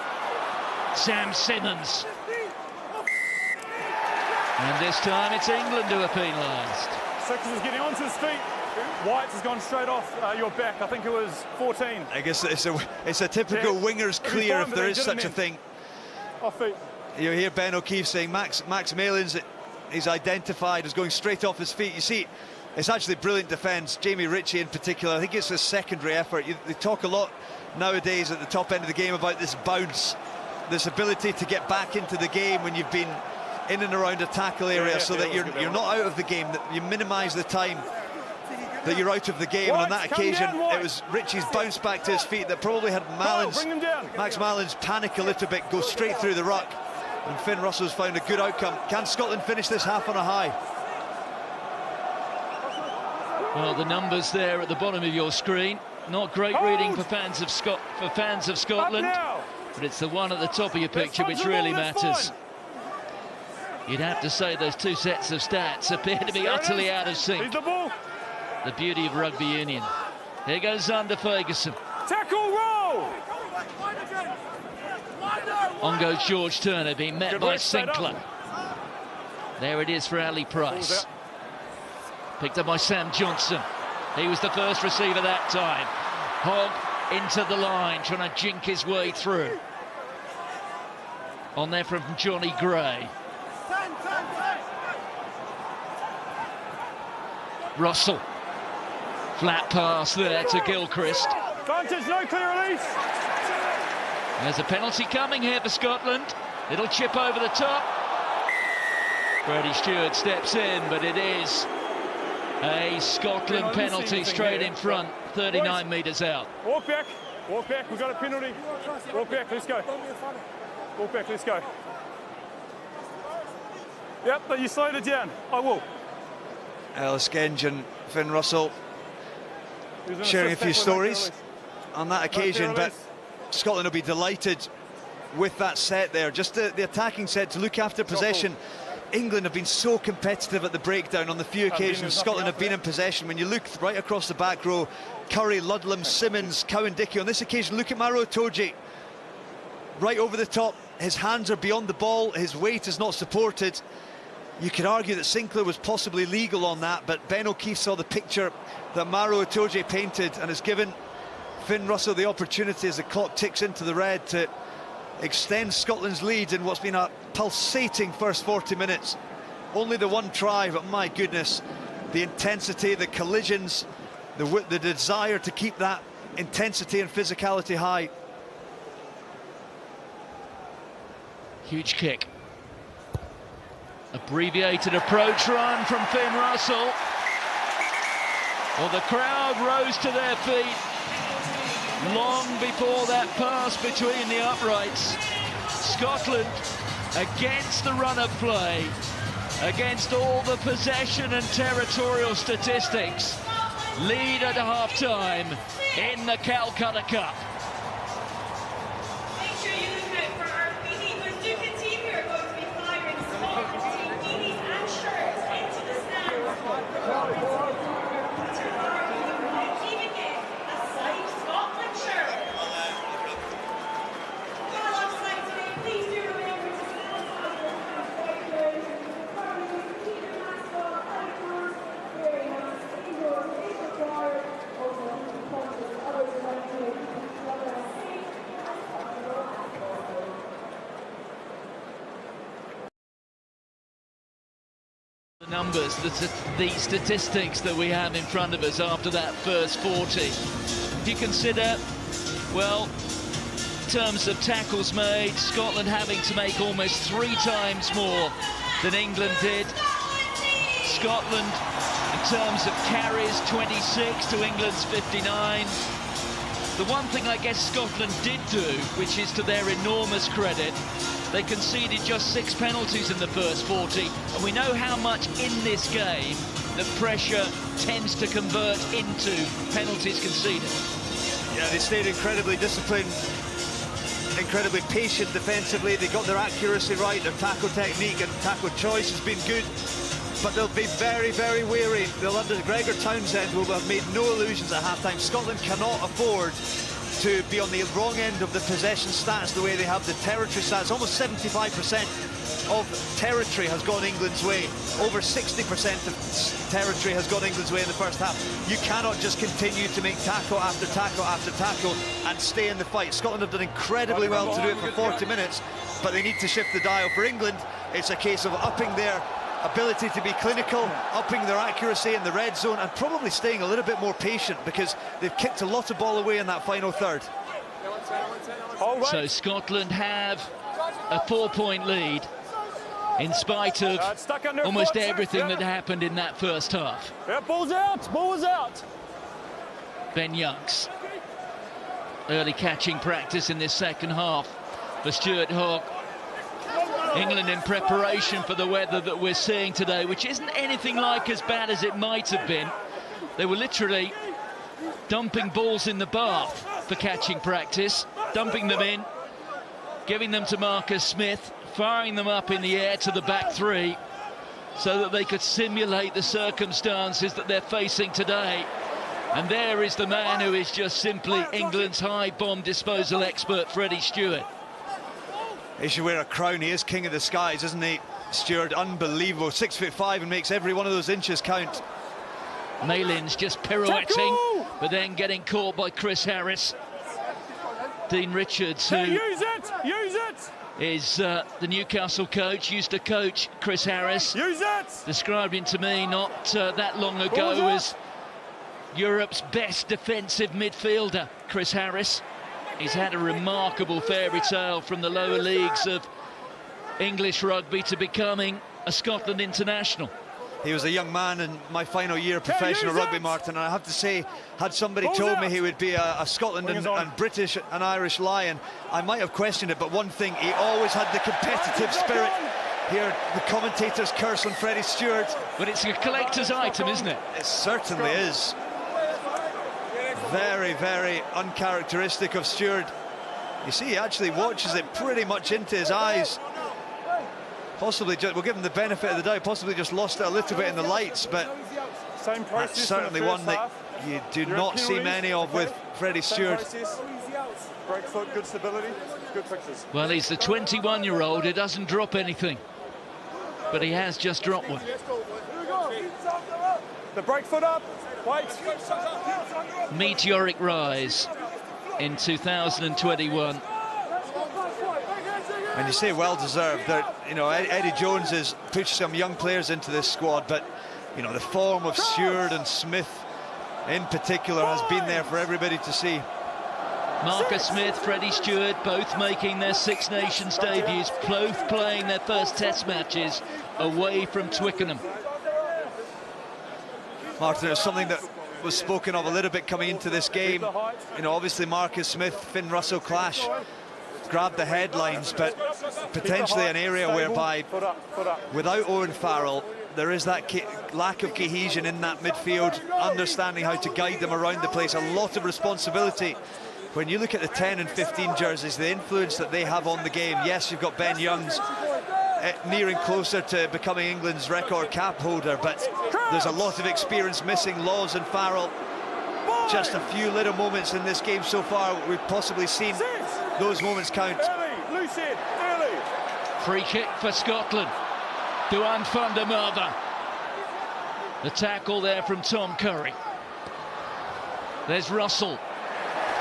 Sam Simmons. And this time it's England who are penalised. Sixers is getting onto his feet. White has gone straight off your back. I think it was 14. I guess it's a typical winger's clear, if there is such a thing. Off feet. You hear Ben O'Keefe saying Max Malins is identified as going straight off his feet. You see, it's actually brilliant defence. Jamie Ritchie in particular, I think it's a secondary effort. They talk a lot nowadays at the top end of the game about this bounce, this ability to get back into the game when you've been in and around a tackle area, so that you're not out of the game, that you minimise the time that you're out of the game. And on that occasion, it was Ritchie's bounce back to his feet that probably had Max Malins panic a little bit, go straight through the ruck, and Finn Russell's found a good outcome. Can Scotland finish this half on a high? Well, the numbers there at the bottom of your screen, not great reading for fans of Scotland, but it's the one at the top of your picture which really matters. You'd have to say those two sets of stats appear to be utterly out of sync. The beauty of rugby union. Here goes Zander Fagerson. Tackle roll! On goes George Turner, being met by Sinclair. There it is for Ali Price. Picked up by Sam Johnson. He was the first receiver that time. Hogg into the line, trying to jink his way through. On there from Johnny Gray. Russell. Flat pass there to Gilchrist. Vantage, no clear release. There's a penalty coming here for Scotland. It'll chip over the top. Freddie Stewart steps in, but it is a Scotland penalty straight in front, 39 metres out. Walk back, we've got a penalty. Walk back, let's go. Walk back, let's go. Yep, but you slowed it down. I will. Ellis Genge and Finn Russell sharing a few stories on that occasion, but Scotland will be delighted with that set there. Just the attacking set to look after possession. England have been so competitive at the breakdown on the few occasions Scotland have been in possession. When you look right across the back row, Curry, Ludlam, Simmons, Cowan Dickey. On this occasion, look at Maro Itoje. Right over the top, his hands are beyond the ball, his weight is not supported. You could argue that Sinclair was possibly legal on that, but Ben O'Keefe saw the picture that Maro Itoje painted and has given Finn Russell the opportunity, as the clock ticks into the red, to extend Scotland's lead in what's been a pulsating first 40 minutes. Only the one try, but my goodness, the intensity, the collisions, the desire to keep that intensity and physicality high. Huge kick. Abbreviated approach run from Finn Russell. Well, the crowd rose to their feet long before that pass between the uprights. Scotland, against the run of play, against all the possession and territorial statistics, lead at half-time in the Calcutta Cup. Make sure you look out for our There's Duke team who are going to be firing Scotland team beanies and shirts into the stands. Even get a signed Scotland shirt. While offside today, please do remember to sanitize your hands regularly. Keep your mask on, outdoors, wearing masks indoors is required. Also, keep conscious of others around you. Whether it's safe and comfortable as possible. The numbers, the statistics that we have in front of us after that first 40. If you consider, well, in terms of tackles made, Scotland having to make almost 3 times more than England did. Scotland, in terms of carries, 26 to England's 59. The one thing I guess Scotland did do, which is to their enormous credit, they conceded just 6 penalties in the first 40, and we know how much in this game the pressure tends to convert into penalties conceded. Yeah, they stayed incredibly disciplined, incredibly patient defensively. They got their accuracy right, their tackle technique and tackle choice has been good, but they'll be very, very wary. They'll under Gregor Townsend will have made no illusions at half-time. Scotland cannot afford to be on the wrong end of the possession stats the way they have the territory stats. Almost 75% of territory has gone England's way. Over 60% of territory has gone England's way in the first half. You cannot just continue to make tackle after tackle after tackle and stay in the fight. Scotland have done incredibly well to do it for 40 minutes, but they need to shift the dial. For England, it's a case of upping their ability to be clinical, upping their accuracy in the red zone, and probably staying a little bit more patient, because they've kicked a lot of ball away in that final third. So Scotland have a 4-point lead in spite of almost everything that happened in that first half. Yeah, ball's out, ball was out. Ben Youngs, early catching practice in this second half for Stuart Hogg. England in preparation for the weather that we're seeing today, which isn't anything like as bad as it might have been. They were literally dumping balls in the bath for catching practice, dumping them in, giving them to Marcus Smith, firing them up in the air to the back 3 so that they could simulate the circumstances that they're facing today. And there is the man who is just simply England's high bomb disposal expert, Freddie Stewart. He should wear a crown. He is king of the skies, isn't he, Stewart? Unbelievable. 6'5" and makes every one of those inches count. Malin's just pirouetting, but then getting caught by Chris Harris. Dean Richards, who is the Newcastle coach, used to coach Chris Harris, described him to me not that long ago as Europe's best defensive midfielder, Chris Harris. He's had a remarkable fairy tale from the lower leagues of English rugby to becoming a Scotland international. He was a young man in my final year of professional rugby, Martin, and I have to say, had somebody told me he would be a Scotland and British and Irish Lion, I might have questioned it, but one thing, he always had the competitive spirit. Here, the commentators curse on Freddie Stewart. But it's a collector's item, isn't it? It certainly is. Very, very uncharacteristic of Stewart. You see, he actually watches it pretty much into his eyes. Possibly, we'll give him the benefit of the doubt, possibly just lost it a little bit in the lights, but that's certainly one that you do not see many of with Freddie Stewart. Great foot, good stability, good pictures. Well, he's the 21-year-old who doesn't drop anything. but he has just dropped one. The break foot up. Wait. Meteoric rise in 2021. And you say well deserved. You know, Eddie Jones has pushed some young players into this squad, but you know, the form of Stewart and Smith in particular has been there for everybody to see. Marcus Smith, Freddie Stewart, both making their Six Nations debuts, both playing their first Test matches away from Twickenham. Martin, it was something that was spoken of a little bit coming into this game. You know, obviously Marcus Smith, Finn Russell clash grabbed the headlines, but potentially an area whereby without Owen Farrell, there is that lack of cohesion in that midfield, understanding how to guide them around the place. A lot of responsibility. When you look at the 10 and 15 jerseys, the influence that they have on the game. Yes, you've got Ben Youngs nearing closer to becoming England's record cap holder, but there's a lot of experience missing. Laws and Farrell, just a few little moments in this game so far. We've possibly seen those moments count. Free kick for Scotland. Duan van der Merwe. The tackle there from Tom Curry. There's Russell.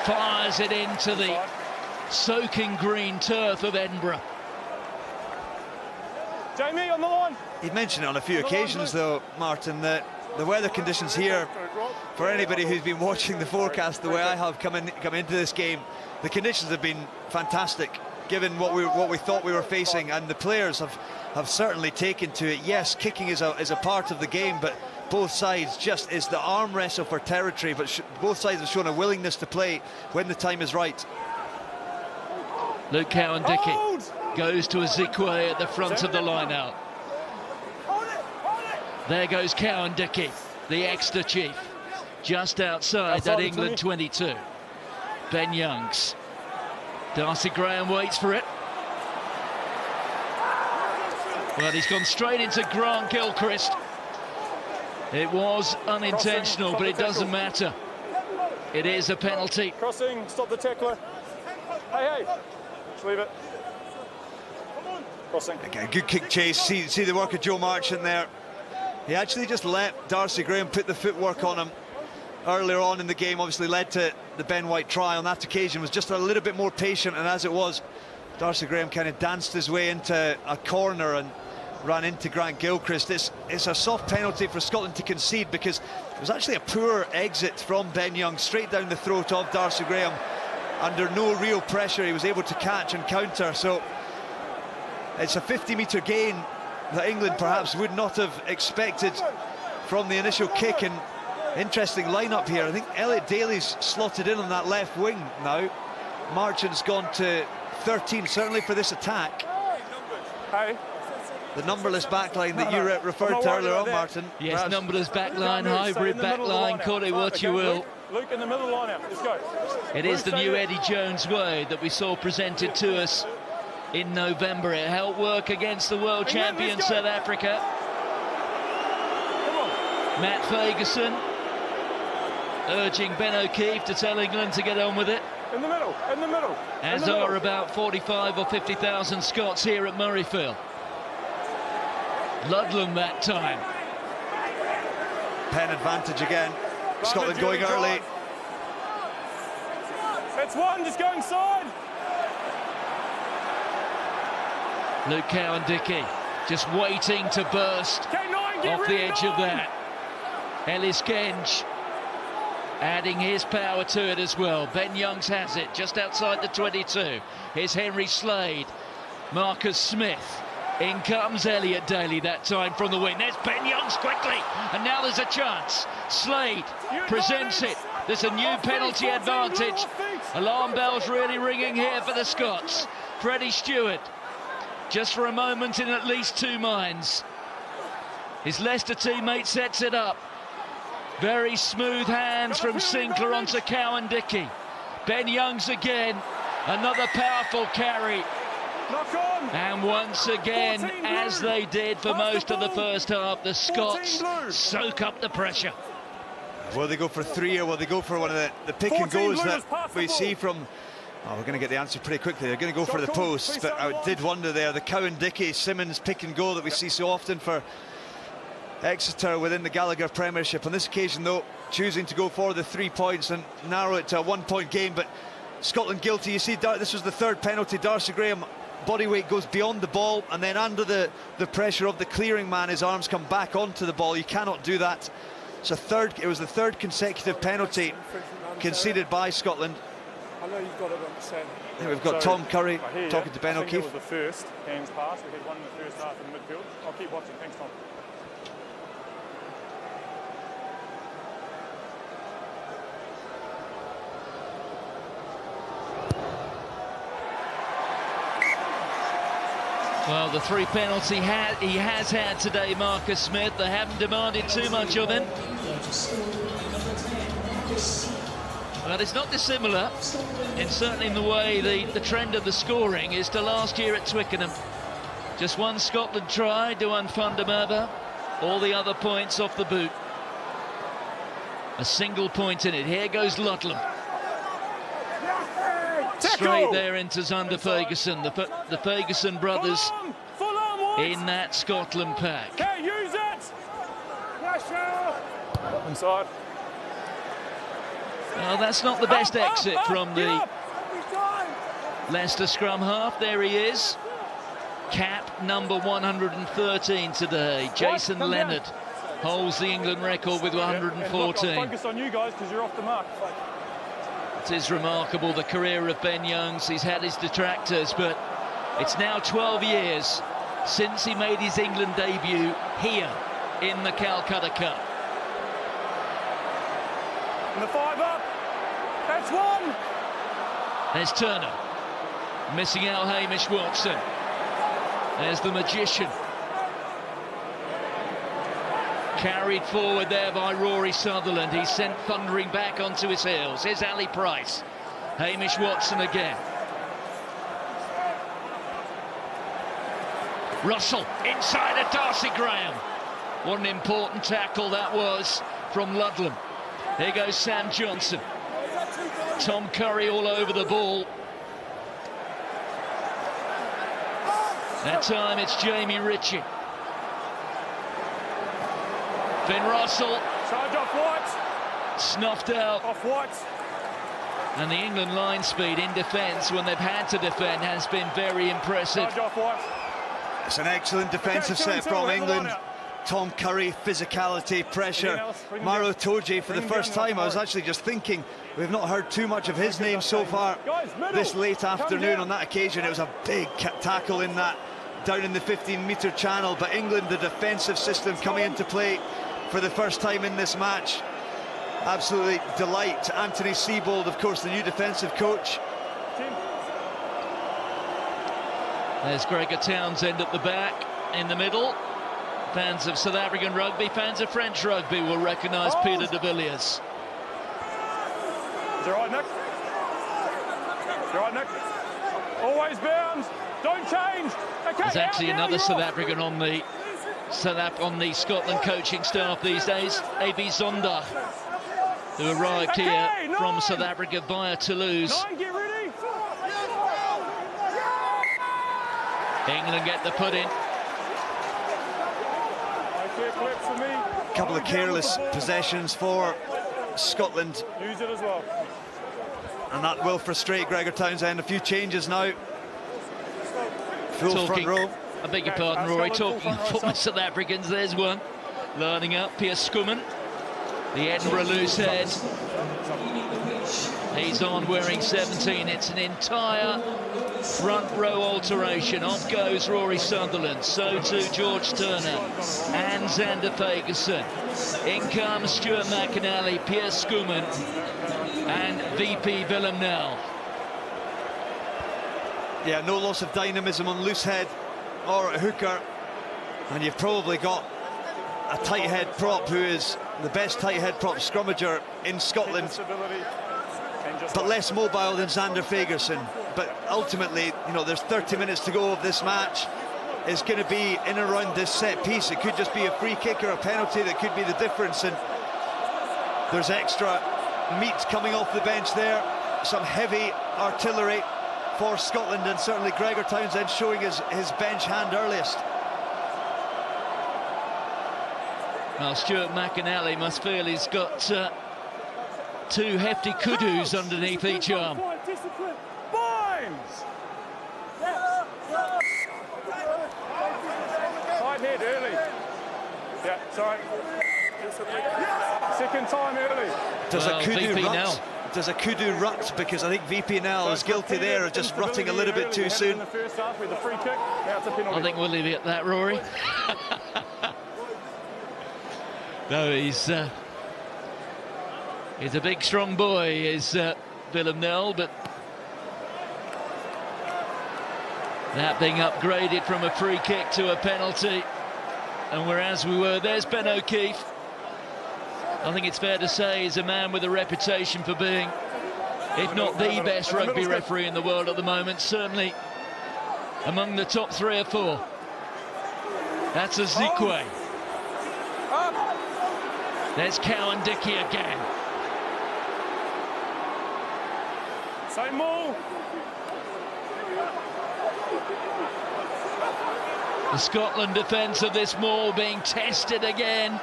Fires it into the soaking green turf of Edinburgh. Jamie on the line. He'd mentioned it on a few occasions though, Martin, that the weather conditions here, for anybody who's been watching the forecast the way I have come into this game, the conditions have been fantastic given what we thought we were facing, and the players have certainly taken to it. Yes, kicking is a part of the game, but both sides just is the arm wrestle for territory, but both sides have shown a willingness to play when the time is right. Luke Cowan-Dickie goes to Ezekwe at the front of the line-out. There goes Cowan-Dickie, the Exeter chief, just outside that England 22. Ben Youngs. Darcy Graham waits for it. Well, he's gone straight into Grant Gilchrist. It was unintentional, but it doesn't matter. It is a penalty. Crossing, stop the tackler. Hey, just leave it. Crossing. Again, good kick chase. See the work of Joe Marchant there. He actually just let Darcy Graham put the footwork on him earlier on in the game. Obviously led to the Ben White try on that occasion. Was just a little bit more patient, and as it was, Darcy Graham kind of danced his way into a corner and ran into Grant Gilchrist. It's a soft penalty for Scotland to concede, because it was actually a poor exit from Ben Young straight down the throat of Darcy Graham. Under no real pressure, he was able to catch and counter. So it's a 50-metre gain that England perhaps would not have expected from the initial kick. And interesting lineup here. I think Elliot Daly's slotted in on that left wing now. Marchant's gone to 13, certainly for this attack. Hey. The numberless backline that you referred to earlier on, Martin. Yes, perhaps. Numberless backline, hybrid backline, call it what you will. Luke in the middle line out. Let's go. It is the new Eddie Jones way that we saw presented to us in November. It helped work against the world champion South Africa. Matt Fagerson urging Ben O'Keefe to tell England to get on with it. In the middle, in the middle. As are about 45 or 50,000 Scots here at Murrayfield. Ludlam that time. Pen advantage again. Scotland going early. It's one, just go inside. Luke Cowan-Dickie just waiting to burst off the edge of that. Ellis Genge adding his power to it as well. Ben Youngs has it just outside the 22. Here's Henry Slade. Marcus Smith. In comes Elliot Daly that time from the wing. There's Ben Youngs quickly, and now there's a chance. Slade presents it. There's a new penalty advantage. Alarm bells really ringing here for the Scots. Freddie Stewart, just for a moment in at least two minds. His Leicester teammate sets it up. Very smooth hands from Sinclair onto Cowan-Dickie. Ben Youngs again, another powerful carry. And once again, as they did for most of the first half, the Scots soak up the pressure. Will they go for three, or will they go for one of the pick and goes that we see from Oh, we're going to get the answer pretty quickly. They're going to go for the post, but I did wonder there, the Cowan-Dickey Simmons pick and go that we see so often for Exeter within the Gallagher Premiership. On this occasion, though, choosing to go for the 3 points and narrow it to a 1-point game, but Scotland guilty. You see, this was the third penalty. Darcy Graham, body weight goes beyond the ball, and then under the pressure of the clearing man, his arms come back onto the ball. You cannot do that. It's it was the third consecutive penalty conceded by Scotland. I know you've got it on the sand. I think we've got Tom Curry talking to Ben O'Keefe. O'Keefe. It was the first hands pass. We had one in the first half in the midfield. I'll keep watching. Thanks, Tom. Well, the 3 penalties he has had today, Marcus Smith. They haven't demanded too much of him. But it's not dissimilar, certainly in the way the trend of the scoring is to last year at Twickenham. Just one Scotland try, Duan van der Merwe, all the other points off the boot. A single point in it. Here goes Ludlam. Straight there into Zander Fagerson, the Fagerson brothers in that Scotland pack. Okay, use it! Inside. Well, that's not the best exit from the Leicester scrum half. There he is. Cap number 113 today. Jason Leonard holds the England record with 114. Focus on you guys because you're off the mark. It is remarkable, the career of Ben Youngs. He's had his detractors, but it's now 12 years since he made his England debut here in the Calcutta Cup. And the 5 up. That's one. There's Turner. Missing out Hamish Watson. There's the magician. Carried forward there by Rory Sutherland. He's sent thundering back onto his heels. Here's Ali Price. Hamish Watson again. Russell inside of Darcy Graham. What an important tackle that was from Ludlam. Here goes Sam Johnson. Tom Curry all over the ball. That time it's Jamie Ritchie. Finn Russell. Charge off White. Snuffed out. Off White. And the England line speed in defence when they've had to defend has been very impressive. Charge off White. It's an excellent defensive set from England. Tom Curry, physicality, pressure. Maro Toje, for the first time, I was actually just thinking, we've not heard too much of his name so far this late afternoon. On that occasion, it was a big tackle in that, down in the 15-metre channel. But England, the defensive system coming into play for the first time in this match. Absolutely delight. Anthony Seibold, of course, the new defensive coach. There's Gregor Townsend at the back, in the middle. Fans of South African rugby, fans of French rugby will recognise Peter de Villiers. Is it right, Nick? Is it right, Nick? Always bound. Don't change. Okay, There's actually another you're South off. African on the Scotland coaching staff these days, A.B. Zondag, who arrived here from South Africa via Toulouse. 9, get ready. England get the put in. A couple of careless possessions for Scotland. Use it as well. And that will frustrate Gregor Townsend. A few changes now. Full front row. I beg your pardon, Rory, talking former South Africans, there's one. Lining up, Piers Skuman, the Edinburgh loose head. He's on wearing 17. It's an entire front row alteration. Off goes Rory Sutherland, so too George Turner and Zander Fagerson. In comes Stuart McInally, Piers Skuman and VP Willem Nel. Yeah, no loss of dynamism on loose head or a hooker, and you've probably got a tight head prop who is the best tight head prop scrummager in Scotland, but less mobile than Zander Fagerson. But ultimately, you know, there's 30 minutes to go of this match. It's going to be in and around this set piece. It could just be a free kick or a penalty that could be the difference, and there's extra meat coming off the bench there. Some heavy artillery for Scotland, and certainly Gregor Townsend showing his bench hand earliest. Well, Stuart McAnally must feel he's got two hefty kudus underneath each arm. Tight head early. Yeah, sorry. Second time early. Does well, a kudu VP rut? now. Does a kudu rut? Because I think VP Nell is guilty there of just rutting a little bit too soon. In the first half with the free kick. Now it's a penalty. I think we'll leave it at that, Rory. No, he's a big, strong boy, is Willem Nel, but that being upgraded from a free kick to a penalty, and whereas we were, there's Ben O'Keefe. I think it's fair to say he's a man with a reputation for being, if not the best rugby referee in the world at the moment, certainly among the top 3 or 4. That's a Zikwe. There's Cowan Dickey again. Same maul. The Scotland defence of this maul being tested again.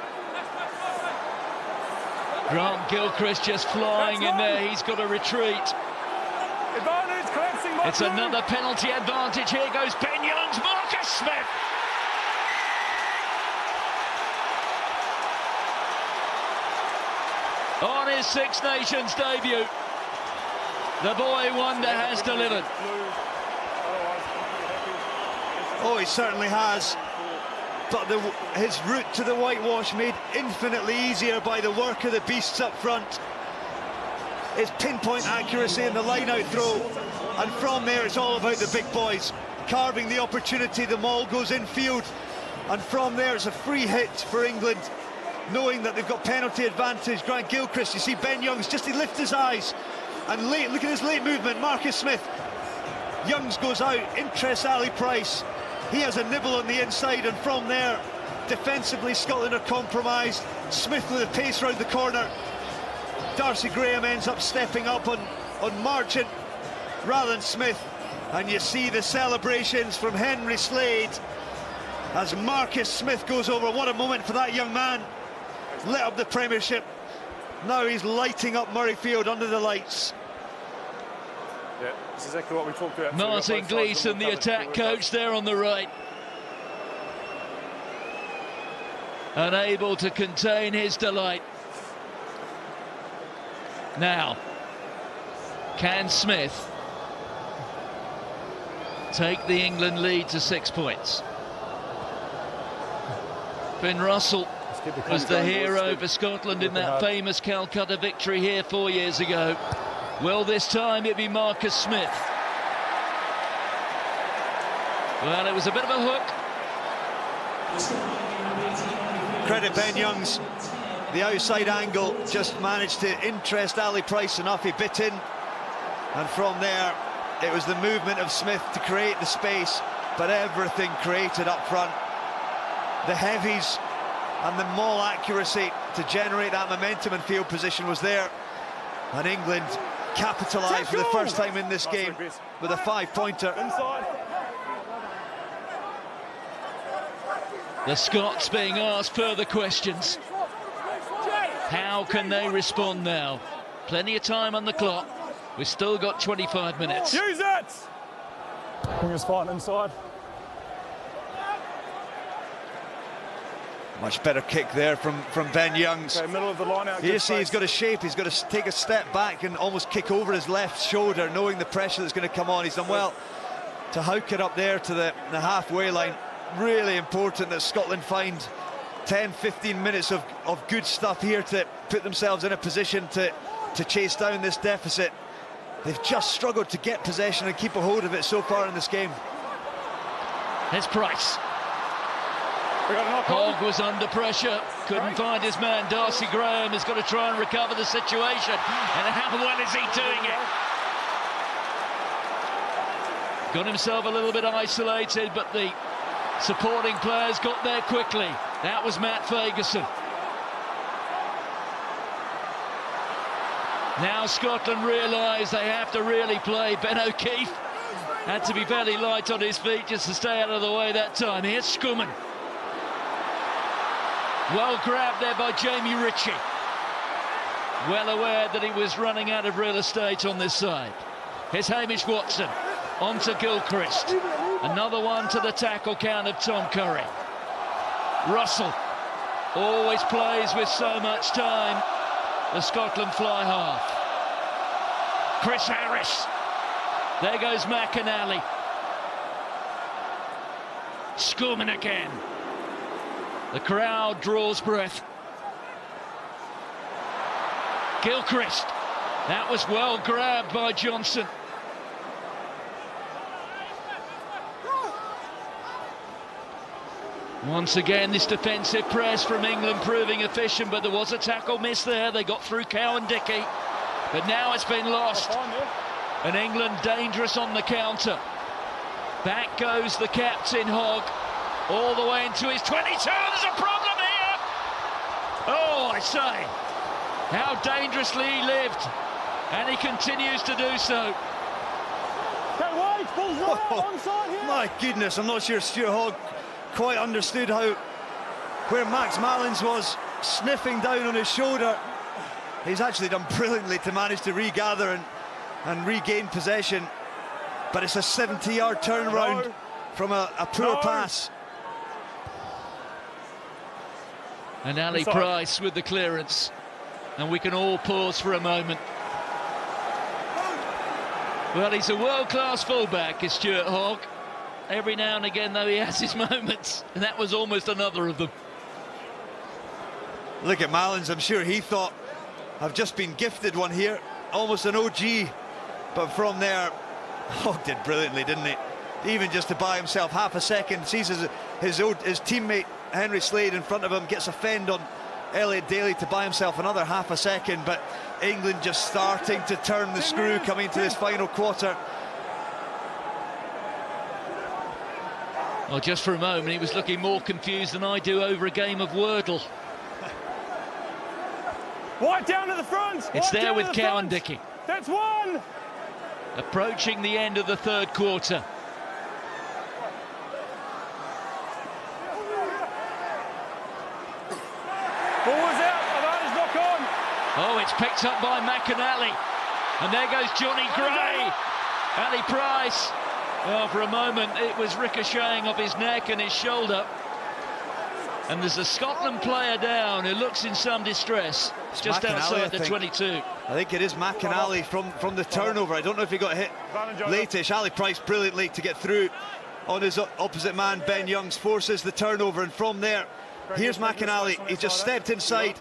Grant Gilchrist just flying in there. He's got to retreat. Advantage, collapsing. It's another penalty advantage. Here goes Ben Youngs, Marcus Smith. On his Six Nations debut, the boy wonder has delivered. Oh, he certainly has. But his route to the whitewash made infinitely easier by the work of the beasts up front. His pinpoint accuracy in the line-out throw, and from there it's all about the big boys carving the opportunity. The maul goes infield, and from there it's a free hit for England, knowing that they've got penalty advantage. Grant Gilchrist, you see Ben Youngs, just he lifts his eyes, and late, look at his late movement. Marcus Smith, Youngs goes out, interests Ali Price. He has a nibble on the inside, and from there, defensively, Scotland are compromised. Smith with a pace round the corner. Darcy Graham ends up stepping up on Marchant rather than Smith. And you see the celebrations from Henry Slade as Marcus Smith goes over. What a moment for that young man. Lit up the Premiership. Now he's lighting up Murrayfield under the lights. Yeah, that's exactly what we talked about. Martin Gleeson, the attack coach, there on the right. Unable to contain his delight. Now, can Smith take the England lead to 6 points? Finn Russell was the hero for Scotland in that famous Calcutta victory here 4 years ago. Will this time it be Marcus Smith? Well, it was a bit of a hook. Credit Ben Youngs. The outside angle just managed to interest Ali Price enough. He bit in, and from there it was the movement of Smith to create the space, but everything created up front. The heavies and the maul accuracy to generate that momentum and field position was there, and England capitalised for the first time in this game with a 5-pointer. The Scots being asked further questions. How can they respond now? Plenty of time on the clock. We've still got 25 minutes. Use it! I think it's fine inside. Much better kick there from Ben Youngs. Okay, middle of the line out. You see he's got a shape, he's got to take a step back and almost kick over his left shoulder, knowing the pressure that's going to come on. He's done well to howk it up there to the halfway line. Really important that Scotland find 10-15 minutes of good stuff here to put themselves in a position to chase down this deficit. They've just struggled to get possession and keep a hold of it so far in this game. Here's Price. Hogg was under pressure, couldn't find his man. Darcy Graham has got to try and recover the situation, and how well is he doing it? Got himself a little bit isolated, but the supporting players got there quickly. That was Matt Fagerson. Now Scotland realise they have to really play. Ben O'Keefe had to be fairly light on his feet just to stay out of the way that time. Here's Schoeman. Well grabbed there by Jamie Ritchie. Well aware that he was running out of real estate on this side. Here's Hamish Watson. On to Gilchrist. Another one to the tackle count of Tom Curry. Russell always plays with so much time. The Scotland fly half. Chris Harris. There goes McInally. Schoeman again. The crowd draws breath. Gilchrist. That was well grabbed by Johnson. Once again, this defensive press from England proving efficient, but there was a tackle miss there. They got through Cowan-Dickey, but now it's been lost. And England dangerous on the counter. Back goes the captain, Hogg, all the way into his 22. There's a problem here. Oh, I say, how dangerously he lived, and he continues to do so. My goodness, I'm not sure Stuart Hogg quite understood where Max Malins was sniffing down on his shoulder. He's actually done brilliantly to manage to regather and regain possession, but it's a 70-yard turnaround from a poor pass. And Ali Price with the clearance, and we can all pause for a moment. Well, he's a world-class fullback, is Stuart Hogg. Every now and again, though, he has his moments, and that was almost another of them. Look at Malins, I'm sure he thought, I've just been gifted one here, almost an OG, but from there, Hogg did brilliantly, didn't he? Even just to buy himself half a second, sees his teammate Henry Slade in front of him, gets a fend on Elliot Daly to buy himself another half a second, but England just starting to turn the screw coming to this final quarter. Well, just for a moment, he was looking more confused than I do over a game of Wordle. White down to the front. It's there with Cowan-Dickey. That's one. Approaching the end of the third quarter. Ball was out. Advantage knock on. Oh, it's picked up by McInally. And there goes Johnny Gray. Ali Price. Well, for a moment, it was ricocheting off his neck and his shoulder. And there's a Scotland player down who looks in some distress, just outside the 22. I think it is McInally from the turnover. I don't know if he got hit latish. Ali Price brilliantly to get through on his opposite man. Ben Youngs forces the turnover, and from there, here's McInally. He just stepped inside.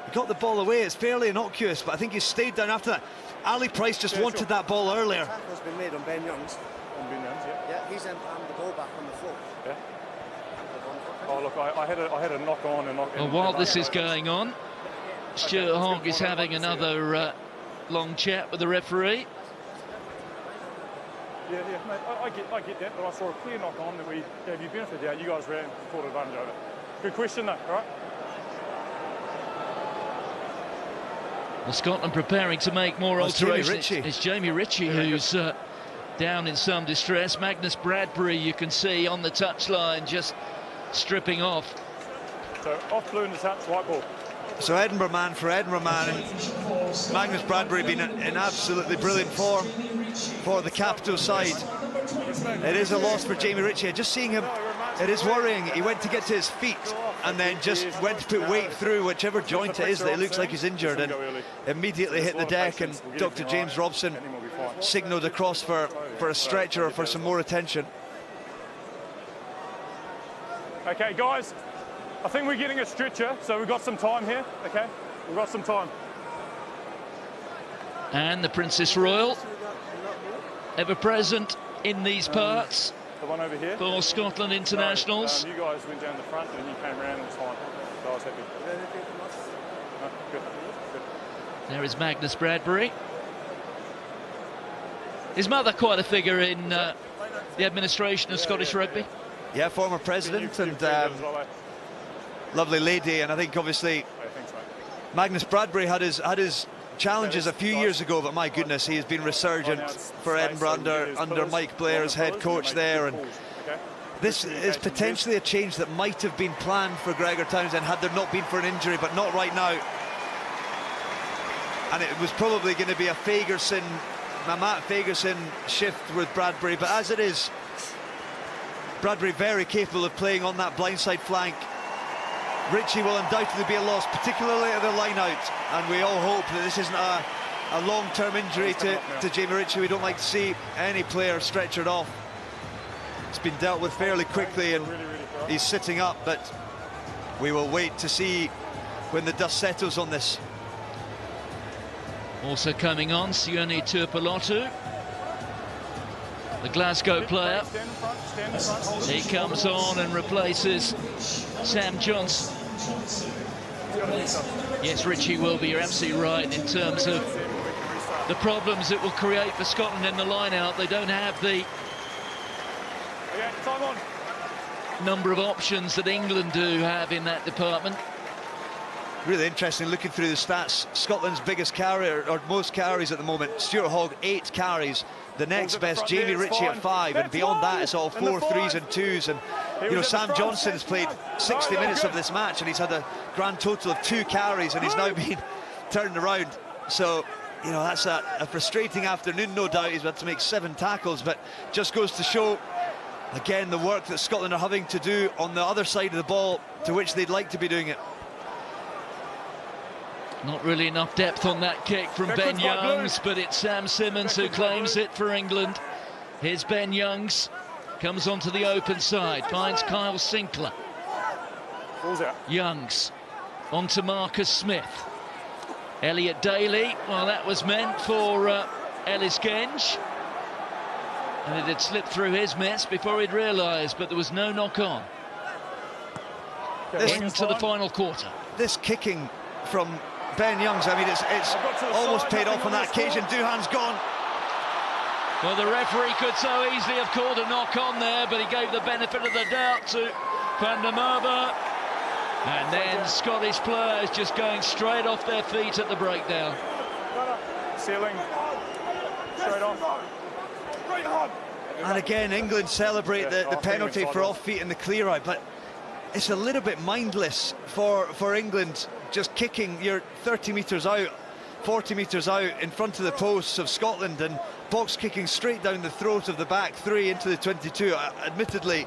He got the ball away. It's fairly innocuous, but I think he stayed down after that. Ali Price just wanted that ball earlier. Tackle's been made on Ben Youngs. Yeah, he's the ball back on the floor. Yeah. Oh look, I had a knock on and knock. Well, while this is going on, Stuart Hogg is having another long chat with the referee. Yeah, mate, I get that, but I saw a clear knock on that we gave you benefit out. You guys ran and caught advantage of it. Good question, though. All right. Well, Scotland preparing to make more alterations. It's Jamie Ritchie who's down in some distress. Magnus Bradbury, you can see on the touchline, just stripping off. So off blue in the touch, white ball. So Edinburgh man for Edinburgh man. Magnus Bradbury been in absolutely brilliant form for the capital side. It is a loss for Jamie Ritchie. Just seeing him, it is worrying. He went to get to his feet and then just went to put weight through whichever joint it is that it looks like he's injured, and immediately hit the deck, and Dr. James Robson signalled across for a stretcher or for some more attention. Okay, guys, I think we're getting a stretcher, so we've got some time here, okay? We've got some time. And the Princess Royal, ever present in these parts. The one over here. For Scotland internationals. No, you guys went down the front and you came around and it's fine. So I was happy. No, good. There is Magnus Bradbury. His mother quite a figure in the administration of Scottish rugby. Yeah, former president and lovely lady, and I think obviously Magnus Bradbury had his challenges a few years ago, but my goodness, he has been resurgent for Edinburgh under Mike Blair as head coach there. And this is potentially a change that might have been planned for Gregor Townsend had there not been for an injury, but not right now. And it was probably going to be a Matt Fagerson shift with Bradbury, but as it is, Bradbury very capable of playing on that blindside flank. Ritchie will undoubtedly be a loss, particularly at the line out, and we all hope that this isn't a long-term injury to Jamie Ritchie. We don't like to see any player stretchered off. It's been dealt with fairly quickly, and he's sitting up, but we will wait to see when the dust settles on this. Also coming on, Sione Tuipulotu, the Glasgow player. He comes on and replaces Sam Johnson. Yes, Ritchie will be, you're absolutely right, in terms of the problems it will create for Scotland in the line-out. They don't have the number of options that England do have in that department. Really interesting looking through the stats. Scotland's biggest carrier, or most carries at the moment, Stuart Hogg, 8 carries. The next best, Jamie Ritchie at 5, and beyond that it's all 4 3s and 2s. And you know, Sam Johnson has played 60 minutes of this match and he's had a grand total of 2 carries, and he's now been turned around. So, you know, that's a frustrating afternoon, no doubt. He's had to make 7 tackles, but just goes to show again the work that Scotland are having to do on the other side of the ball, to which they'd like to be doing it. Not really enough depth on that kick from Ben Youngs, but it's Sam Simmons who claims it for England. Here's Ben Youngs, comes onto the open side, finds Kyle Sinclair. Youngs onto Marcus Smith. Elliot Daly, well, that was meant for Ellis Genge, and it had slipped through his mitts before he'd realised, but there was no knock on. Into the final quarter. This kicking from Ben Youngs, I mean, it's almost paid off on that occasion. Duhan's gone. Well, the referee could so easily have called a knock on there, but he gave the benefit of the doubt to Van der Merwe. And then Scottish players just going straight off their feet at the breakdown. Ceiling. Straight on. And again, England celebrate the penalty for off feet in the clear out, but it's a little bit mindless for England, just kicking. You're 30 metres out, 40 metres out in front of the posts of Scotland, and box kicking straight down the throat of the back 3 into the 22. Admittedly,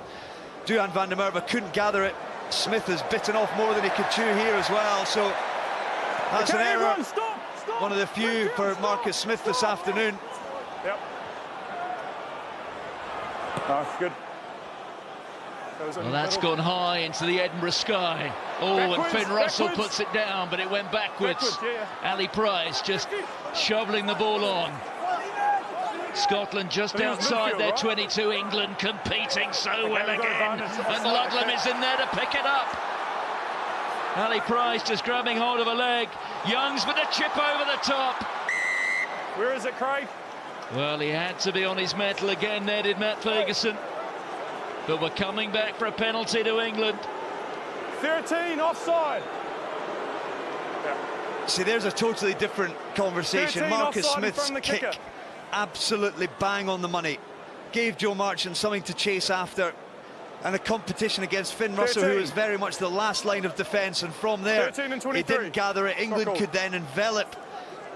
Duhan van der Merwe couldn't gather it. Smith has bitten off more than he could chew here as well, so that's an error. Stop. One of the few for Marcus Smith this afternoon. Yep. Good. Well, that's gone high into the Edinburgh sky. Oh, and Finn Russell puts it down, but it went backwards. Ali Price just shoveling the ball on. Scotland just outside their 22. England competing so well again. And Ludlam is in there to pick it up. Ali Price just grabbing hold of a leg. Youngs with a chip over the top. Where is it, Craig? Well, he had to be on his mettle again there, did Matt Fagerson. But we're coming back for a penalty to England. 13, offside. See, there's a totally different conversation. Marcus Smith's kick, absolutely bang on the money. Gave Joe Marchant something to chase after, and a competition against Finn Russell, who is very much the last line of defence, and from there, he didn't gather it. England could then envelop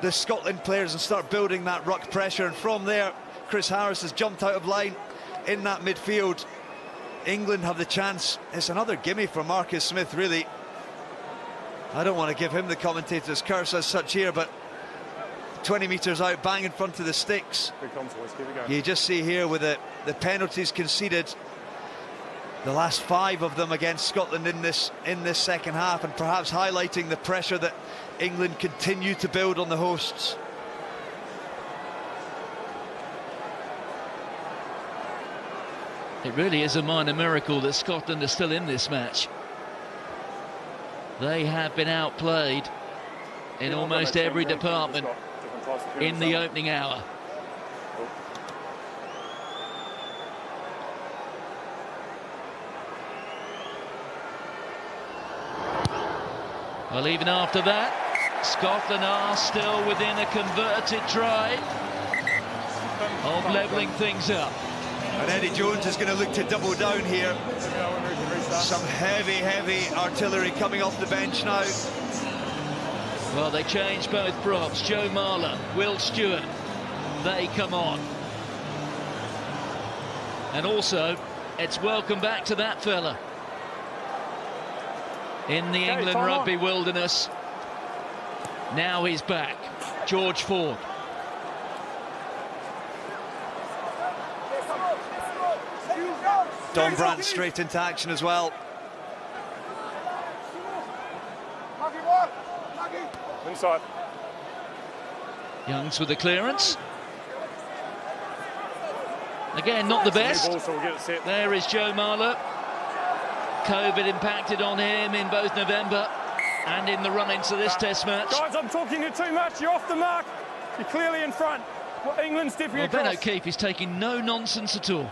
the Scotland players and start building that ruck pressure, and from there, Chris Harris has jumped out of line in that midfield. England have the chance. It's another gimme for Marcus Smith, really. I don't want to give him the commentator's curse as such here, but 20 metres out, bang in front of the sticks. You just see here with the penalties conceded, the last 5 of them against Scotland in this second half, and perhaps highlighting the pressure that England continue to build on the hosts. It really is a minor miracle that Scotland are still in this match. They have been outplayed in almost every department in the opening hour. Well, even after that, Scotland are still within a converted try of levelling things up. And Eddie Jones is going to look to double down here. Some heavy artillery coming off the bench now. Well, they changed both props. Joe Marler, Will Stewart, they come on. And also, it's welcome back to that fella in the England rugby wilderness. Now he's back, George Ford. Don Brandt straight into action as well. Inside. Youngs with the clearance. Again, not the best. Ball, so we'll get it set. There is Joe Marler. COVID impacted on him in both November and in the run into this test match. Guys, I'm talking to you too much. You're off the mark. You're clearly in front. Well, England's dipping Well, across. Ben O'Keefe is taking no nonsense at all.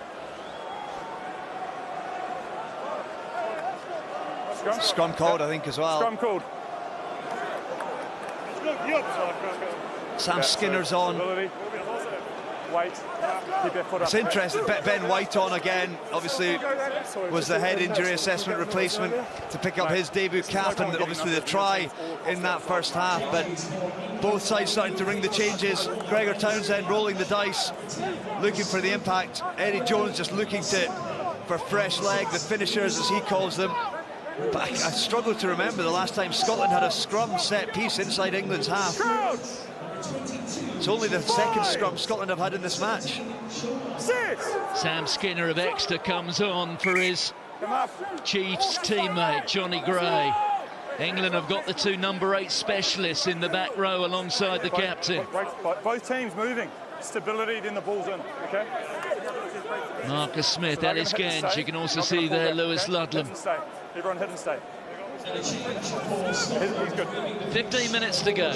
Scrum called, I think, as well. Scrum called. Sam Skinner's on. Wait. Keep your foot up. It's interesting, Ben White on again. Obviously was the head injury assessment replacement to pick up his debut cap, and obviously the try in that first half. But both sides starting to ring the changes. Gregor Townsend rolling the dice, looking for the impact. Eddie Jones just looking for fresh leg, the finishers as he calls them. But I struggle to remember the last time Scotland had a scrum set piece inside England's half. It's only the second scrum Scotland have had in this match. Sam Skinner of Exeter comes on for his Chiefs teammate, Johnny Gray. England have got the two number 8 specialists in the back row alongside the captain. Both teams moving. Stability, then the ball's in, okay? Marcus Smith, Ellis Genge, you can also see there Lewis Ludlam. Everyone hit and stay. He's good. 15 minutes to go.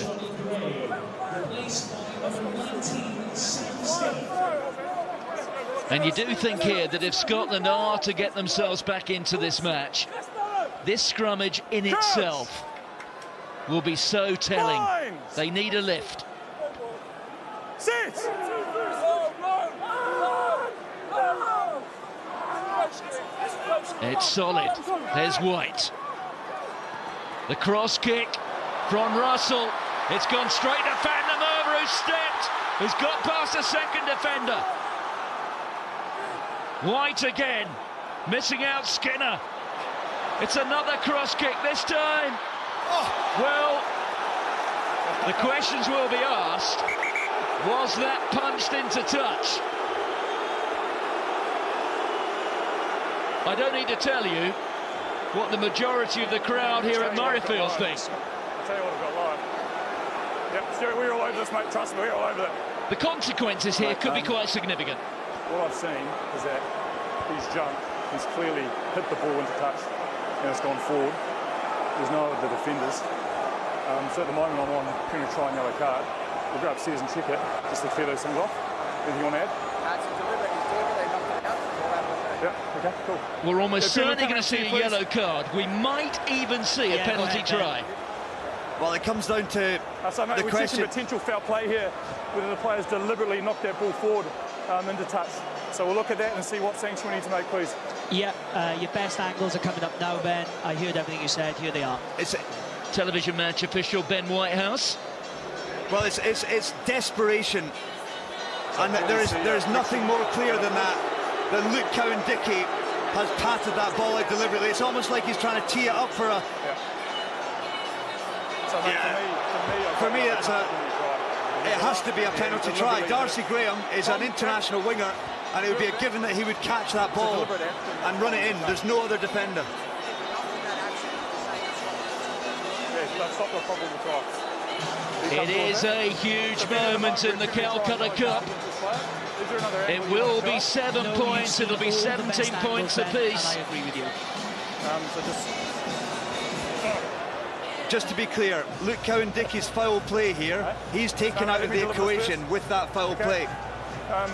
And you do think here that if Scotland are to get themselves back into this match, this scrummage in itself will be so telling. They need a lift. Sit! It's solid. There's White. The cross kick from Russell. It's gone straight to Van der Merwe, who's stepped, who's got past the second defender. White again, missing out Skinner. It's another cross kick this time. Well, the questions will be asked. Was that punched into touch? I don't need to tell you what the majority of the crowd here at Murrayfield think. I'll tell you what I've got live. Yep, Stuart, we're all over this, mate. Trust me, we're all over it. The consequences here could be quite significant. What I've seen is that he's jumped, he's clearly hit the ball into touch, and it's gone forward. There's no other defenders. So at the moment I'm on going to try and yellow card. We'll go upstairs and check it, just to clear those things off. Anything you want to add? Yeah, okay, cool. We're almost certainly going to see a yellow card. We might even see a penalty try. Well, it comes down to So, mate, the we're question. checking potential foul play here, whether the players deliberately knocked that ball forward into touch. So we'll look at that and see what sanction we need to make, please. Yeah, your best angles are coming up now, Ben. I heard everything you said. Here they are. It's Television match official Ben Whitehouse. well, it's desperation, and there is nothing more clear than that. That Luke Cowan-Dickie has patted that ball out deliberately. It's almost like he's trying to tee it up for a. So, mate, For me, it has to be a penalty try. Darcy Graham is an international winger, and it would be a given that he would catch that ball and run it in. There's no other defender. It is a huge moment in the Calcutta Cup. It will be 7 points. It'll be 17 points apiece. I agree with you. Just to be clear, Luke Cowan-Dickie's foul play here, he's taken out of the equation with that foul play.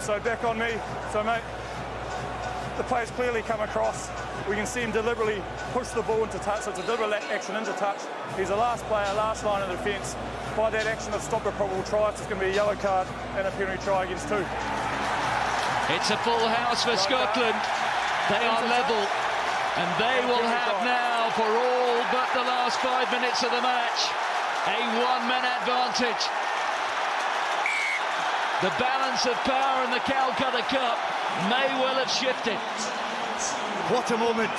So back on me. So, mate, The players clearly come across. We can see him deliberately push the ball into touch, so it's a deliberate action into touch. He's the last player, last line of defence. By that action, they've stopped a probable try. It's going to be a yellow card and a penalty try against 2. It's a full house for Scotland. They are level, and they will have now, for all but the last 5 minutes of the match, a one-man advantage. The balance of power in the Calcutta Cup may well have shifted. What a moment.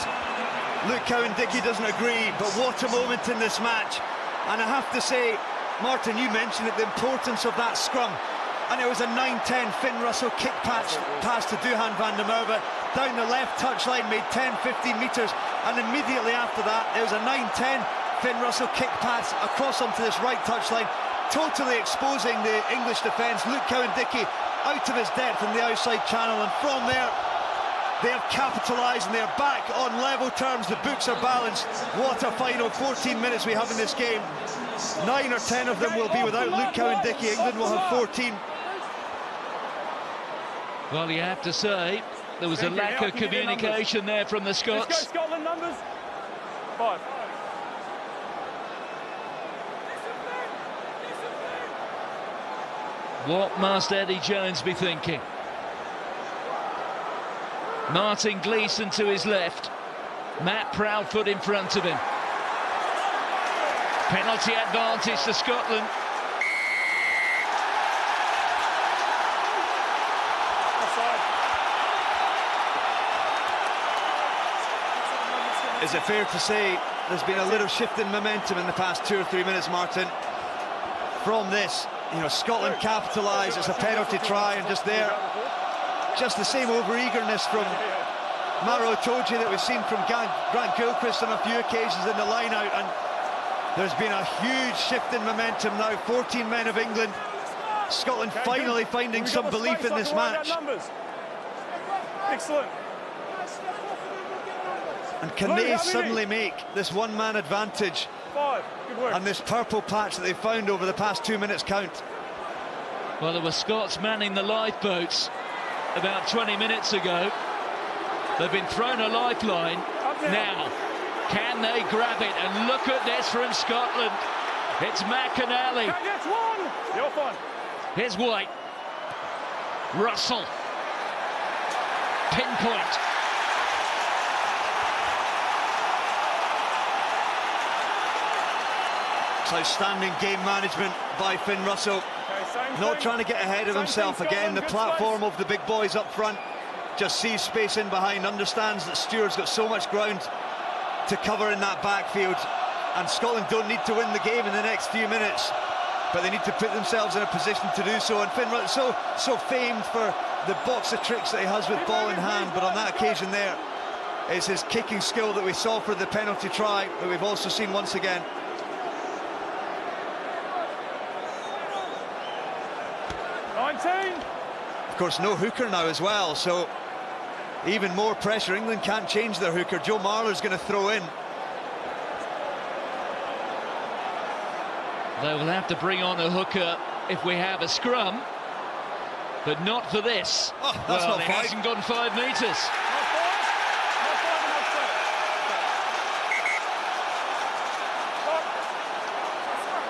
Luke Cowan-Dickie doesn't agree, but what a moment in this match. And I have to say, Martin, you mentioned it, the importance of that scrum. And it was a 9-10 Finn Russell kick pass to Duhan van der Merwe down the left touchline, made 10-15 metres, and immediately after that there was a 9-10 Finn Russell kick pass across onto this right touchline, totally exposing the English defence. Luke Cowan-Dickie out of his depth in the outside channel, and from there they have capitalised and they're back on level terms. The books are balanced. What a final 14 minutes we have in this game. 9 or 10 of them will be without Luke Cowan-Dickie. England will have 14. Well, you have to say, there was a lack of communication there from the Scots. Let's go, Scotland numbers. 5. What must Eddie Jones be thinking? Martin Gleeson to his left, Matt Proudfoot in front of him. Penalty advantage to Scotland. Is it fair to say there's been a little shift in momentum in the past 2 or 3 minutes, Martin? From this, you know, Scotland capitalise, it's a penalty try, and just there, just the same over-eagerness from Maro Itoje that we've seen from Grant Gilchrist on a few occasions in the line-out, and there's been a huge shift in momentum now. 14 men of England. Scotland finally finding some belief in this match. Excellent. And can they suddenly make this one-man advantage 5. Good work. and this purple patch that they found over the past 2 minutes count? Well, there were Scots manning the lifeboats about 20 minutes ago. They've been thrown a lifeline. Now, can they grab it? And look at this from Scotland. It's McAnally. That's 1. You're fine. Here's White. Russell. Pinpoint. Outstanding game management by Finn Russell. Not trying to get ahead of himself again. The platform of the big boys up front, just sees space in behind, understands that Stewart's got so much ground to cover in that backfield, and Scotland don't need to win the game in the next few minutes, but they need to put themselves in a position to do so. And Finn Russell, so famed for the box of tricks that he has with ball in hand, but on that occasion there is his kicking skill that we saw for the penalty try, that we've also seen once again. 19. Of course, no hooker now as well, so even more pressure. England can't change their hooker. Joe Marler's going to throw in. They will have to bring on a hooker if we have a scrum, but not for this. Oh, that's well, not it 5. hasn't gone 5 metres.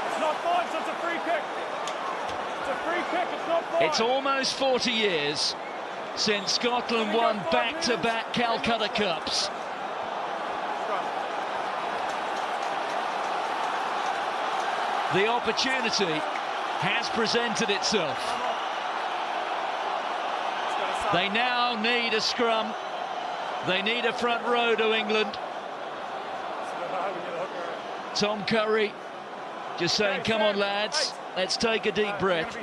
It's not 5, so it's a free kick. It's a free kick, it's not 5. It's almost 40 years since Scotland won back-to-back Calcutta Cups. The opportunity has presented itself. They now need a scrum. They need a front row to England. Tom Curry just saying, come on lads, let's take a deep breath.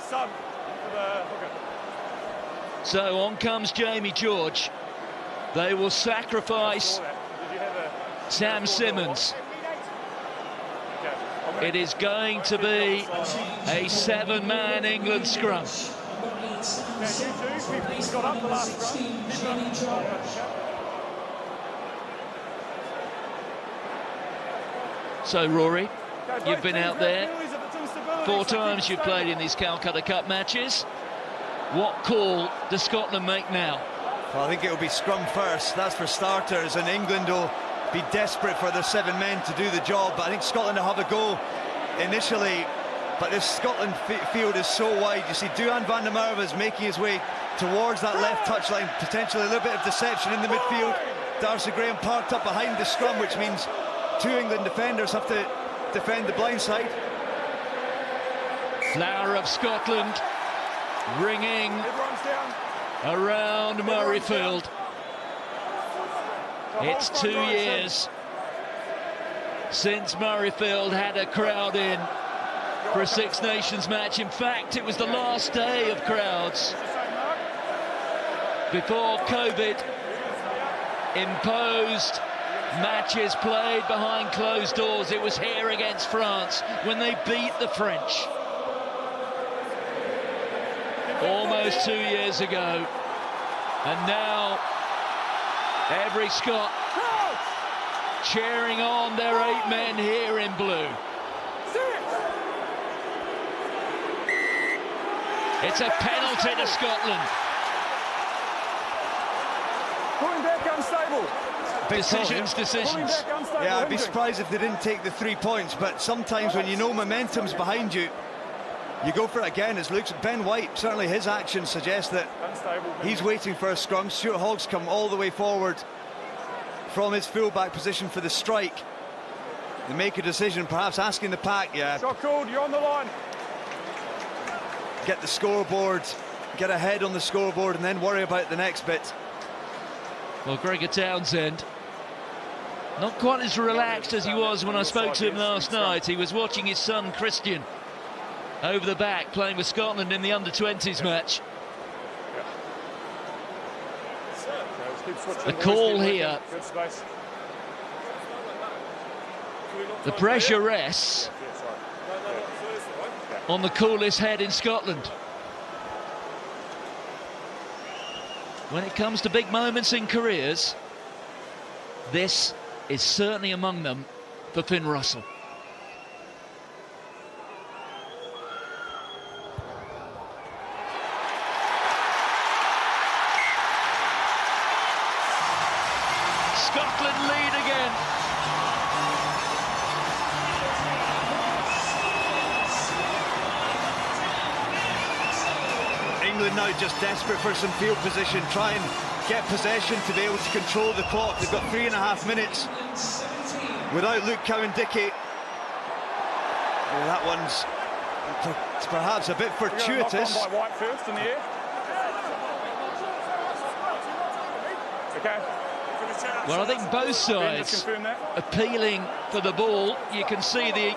So on comes Jamie George. They will sacrifice Sam Simmons. It is going to be a 7-man England scrum. So Rory, you've been out there 4 times. You've played in these Calcutta Cup matches. What call does Scotland make now? Well, I think it will be scrum first, that's for starters, and England will be desperate for their 7 men to do the job. But I think Scotland will have a go initially, but this Scotland field is so wide. You see Duhan van der Merwe is making his way towards that left touchline, potentially a little bit of deception in the midfield. Darcy Graham parked up behind the scrum, which means 2 England defenders have to defend the blind side. Flower of Scotland ringing around Murrayfield. It's 2 years since Murrayfield had a crowd in for a Six Nations match. In fact, it was the last day of crowds before COVID imposed matches played behind closed doors. It was here against France when they beat the French almost 2 years ago. And now every Scot cheering on their 8 men here in blue. It's a penalty to Scotland. Pulling back unstable. Decisions. Yeah, I'd be surprised if they didn't take the 3 points, but sometimes when you know momentum's behind you, you go for it again. As looks Ben White, certainly his actions suggest that he's waiting for a scrum. Stuart Hogg's come all the way forward from his fullback position for the strike. They make a decision, perhaps asking the pack, Shot called, you're on the line. Get the scoreboard, get ahead on the scoreboard, and then worry about the next bit. Well, Gregor Townsend, not quite as relaxed as he was when I spoke to him last night. He was watching his son Christian over the back playing with Scotland in the under-20s match. The call here, the pressure rests on the coolest head in Scotland. When it comes to big moments in careers, this is certainly among them for Finn Russell. Scotland lead again. England now just desperate for some field position, try and get possession to be able to control the clock. They've got 3.5 minutes without Luke Cowan-Dickie. Well, that one's perhaps a bit fortuitous. By White first in the air. Okay. Well, I think both sides appealing for the ball. You can see the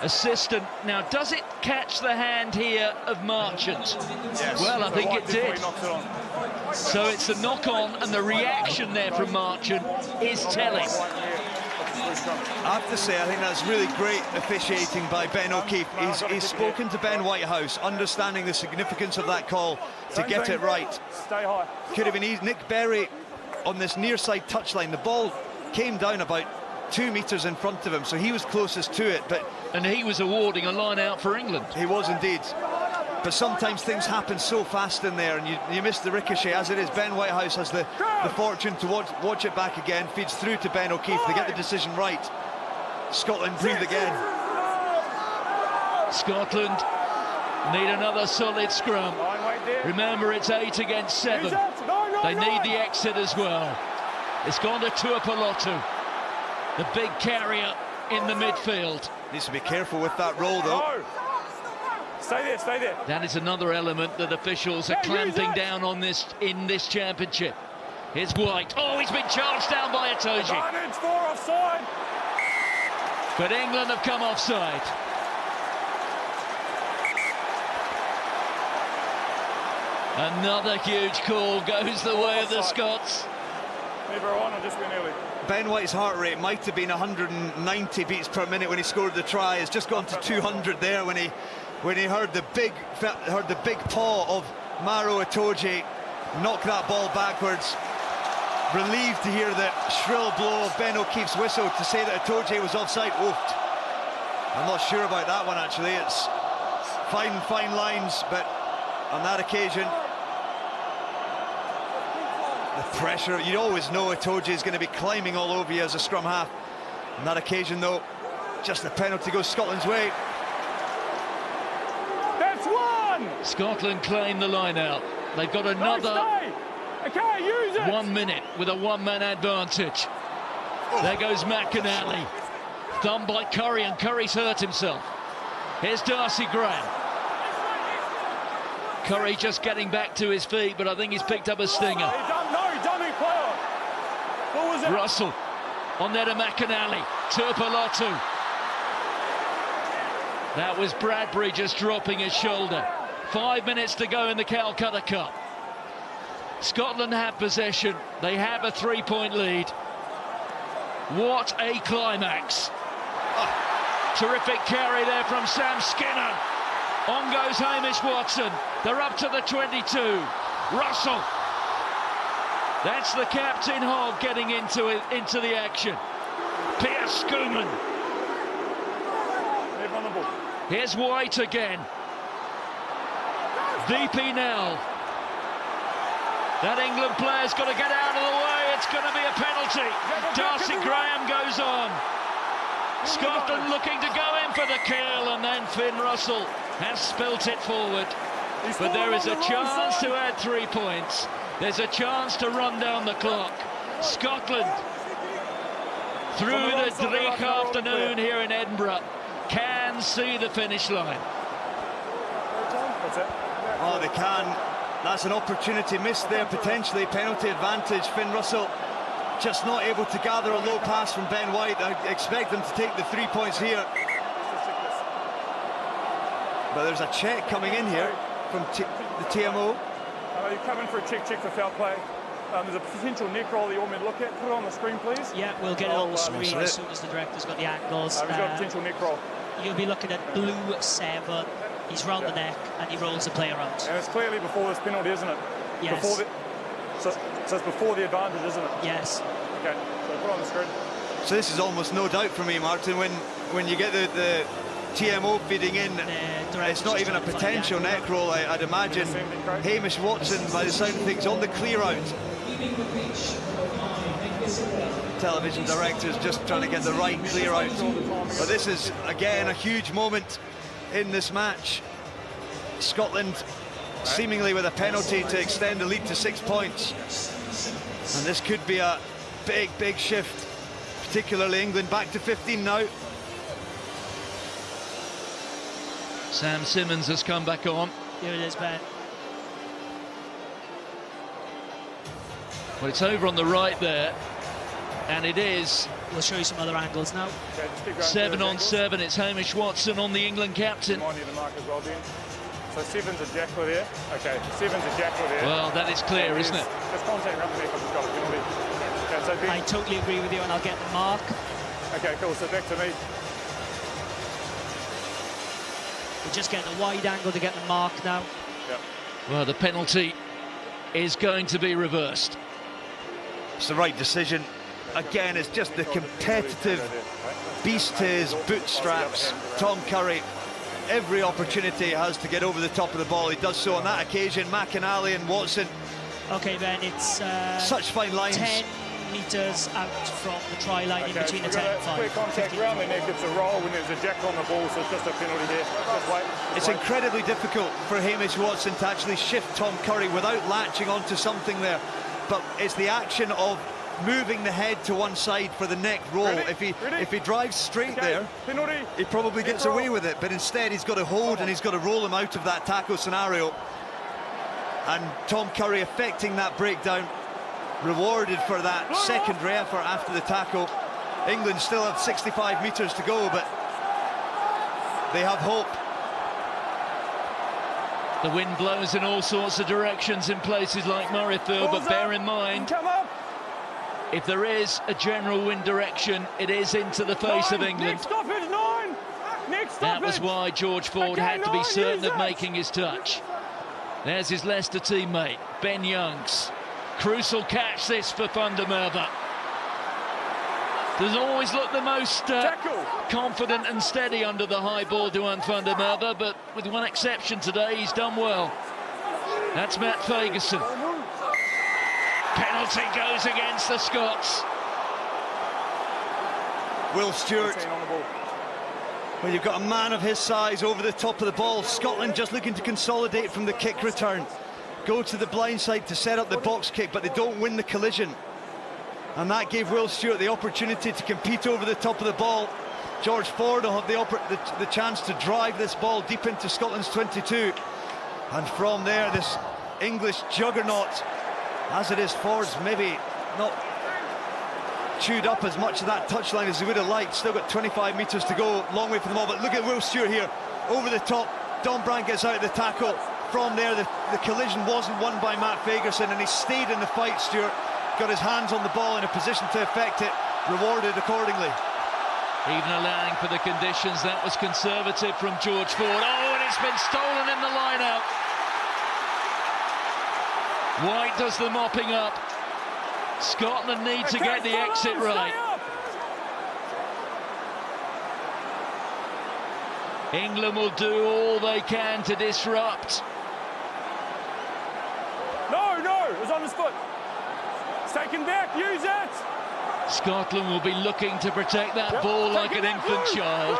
assistant. Now, does it catch the hand here of Marchant? Yes. Well, I think it did. So it's a knock-on, and the reaction there from Marchant is telling. I have to say, I think that's really great officiating by Ben O'Keefe. He's spoken to Ben Whitehouse, understanding the significance of that call to get it right. Stay high. Could have been easy. Nick Berry on this near side touchline. The ball came down about 2 metres in front of him, so he was closest to it. And he was awarding a line out for England. He was indeed. But sometimes things happen so fast in there, and you miss the ricochet. As it is, Ben Whitehouse has the fortune to watch it back again, feeds through to Ben O'Keefe. They get the decision right. Scotland breathe again. Scotland need another solid scrum. Remember, it's 8 against 7. They need the exit as well. It's gone to Tuapolotu, the big carrier in the midfield. Needs to be careful with that roll, though. Stay there, stay there. That is another element that officials are clamping down on this in this championship. Here's White. Oh, he's been charged down by Itoje. Advantage for offside. But England have come offside. Another huge call goes the way of the Scots. Never on, I just went early. Ben White's heart rate might have been 190 beats per minute when he scored the try. It's just gone to 200 there when he heard the big paw of Maro Itoje knock that ball backwards. Relieved to hear the shrill blow of Ben O'Keefe's whistle to say that Itoje was offside. Oofed. I'm not sure about that one, actually. It's fine lines, but on that occasion The pressure, you always know Itoje is going to be climbing all over you as a scrum half. On that occasion, though, just the penalty goes Scotland's way. That's one! Scotland claim the line out. They've got another I can't use it! 1 minute with a one-man advantage. There goes McInally. Thumbed by Curry, and Curry's hurt himself. Here's Darcy Graham. Curry just getting back to his feet, but I think he's picked up a stinger. He done it, player. What was it? Russell on there to McInally. Turpalotu. That was Bradbury just dropping his shoulder. 5 minutes to go in the Calcutta Cup. Scotland have possession. They have a 3-point lead. What a climax. Terrific carry there from Sam Skinner. On goes Hamish Watson. They're up to the 22. Russell. That's the captain Hogg getting into the action. Pierce Schoeman. Here's White again. VP now. That England player's got to get out of the way. It's going to be a penalty. Darcy Graham goes on. Scotland looking to go in for the kill, and then Finn Russell has spilt it forward. But there is a chance to add 3 points. There's a chance to run down the clock. Scotland, through the bleak afternoon here in Edinburgh, can see the finish line. Oh, they can. That's an opportunity missed there, potentially. Penalty advantage. Finn Russell just not able to gather a low pass from Ben White. I expect them to take the 3 points here. But there's a check coming in here from the TMO. You come in for a check for foul play. There's a potential neck roll that you want me to look at. Put it on the screen, please. Yeah, we'll get it on the screen as soon as the director's got the angles. We've got a potential neck roll. You'll be looking at blue 7. He's round the neck and he rolls the play around. And it's clearly before this penalty, isn't it? Yes. So it's before the advantage, isn't it? Yes. Okay, so put it on the screen. So this is almost no doubt for me, Martin, when you get the TMO feeding in, it's not even a potential neck roll. I'd imagine Hamish Watson, by the sound of things, on the clear out. Television directors just trying to get the right clear out. But this is, again, a huge moment in this match. Scotland seemingly with a penalty to extend the lead to 6 points. And this could be a big shift, particularly England back to 15 now. Sam Simmons has come back on. Here it is, Ben. Well, it's over on the right there, and it is. We'll show you some other angles now. Okay, 7 on 7. It's Hamish Watson on the England captain. Remind you to mark as well, Ben. So 7's a jackler there. Okay, 7's a jackler there. Well, that is clear, isn't it? Just contact around the neck. I've just got a penalty. Okay, so Ben. I totally agree with you, and I'll get the mark. Okay, cool. So back to me. We're just getting a wide angle to get the mark now. Yep. Well, the penalty is going to be reversed. It's the right decision. Again, it's just the competitive beast to his bootstraps. Tom Curry, every opportunity has to get over the top of the ball. He does so on that occasion. McInally and Watson. Okay, Ben, it's such fine lines. 10 metres out from the try line, in between the 10 and 5. Clear contact around the neck. It's a roll when there's a jack on the ball, so it's just a penalty here. Just wait. It's incredibly difficult for Hamish Watson to actually shift Tom Curry without latching onto something there. But it's the action of moving the head to one side for the neck roll. If he drives straight there, penalty. he probably gets away with it. But instead, he's got to hold and he's got to roll him out of that tackle scenario. And Tom Curry effecting that breakdown, rewarded for that secondary effort after the tackle. England still have 65 metres to go, but they have hope. The wind blows in all sorts of directions in places like Murrayfield, but bear in mind, if there is a general wind direction, it is into the face of England. Next stoppage, 9. Next stoppage. That was why George Ford had to be certain of making his touch. There's his Leicester teammate, Ben Youngs. Crucial catch this for Van der Merwe. Doesn't always look the most confident and steady under the high ball, Duan Van der Merwe, but with one exception today, he's done well. That's Matt Fagerson. Penalty. penalty goes against the Scots. Will Stewart. Well, you've got a man of his size over the top of the ball. Scotland just looking to consolidate from the kick return. Go to the blind side to set up the box kick, but they don't win the collision. And that gave Will Stewart the opportunity to compete over the top of the ball. George Ford will have the chance to drive this ball deep into Scotland's 22. And from there, this English juggernaut, as it is, Ford's maybe not chewed up as much of that touchline as he would have liked. Still got 25 metres to go, long way for the ball. But look at Will Stewart here, over the top. Don Brand gets out of the tackle. From there, the collision wasn't won by Matt Fagerson, and he stayed in the fight. Stewart got his hands on the ball in a position to affect it, rewarded accordingly. Even allowing for the conditions, that was conservative from George Ford. Oh, and it's been stolen in the line-out. White does the mopping up. Scotland need to get the exit right. England will do all they can to disrupt. No, it was on his foot. It's taken back, use it! Scotland will be looking to protect that ball like an infant child.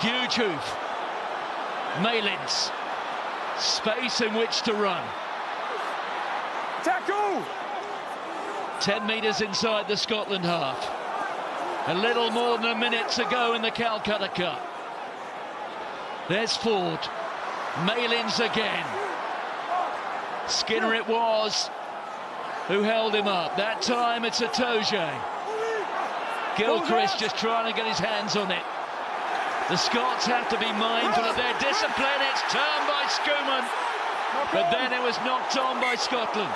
Huge hoof. Malins. Space in which to run. Tackle! 10 metres inside the Scotland half. A little more than a minute to go in the Calcutta Cup. There's Ford. Malins again. Skinner it was who held him up. That time it's a Toje. Gilchrist just trying to get his hands on it. The Scots have to be mindful of their discipline. It's turned by Schoeman, but then it was knocked on by Scotland.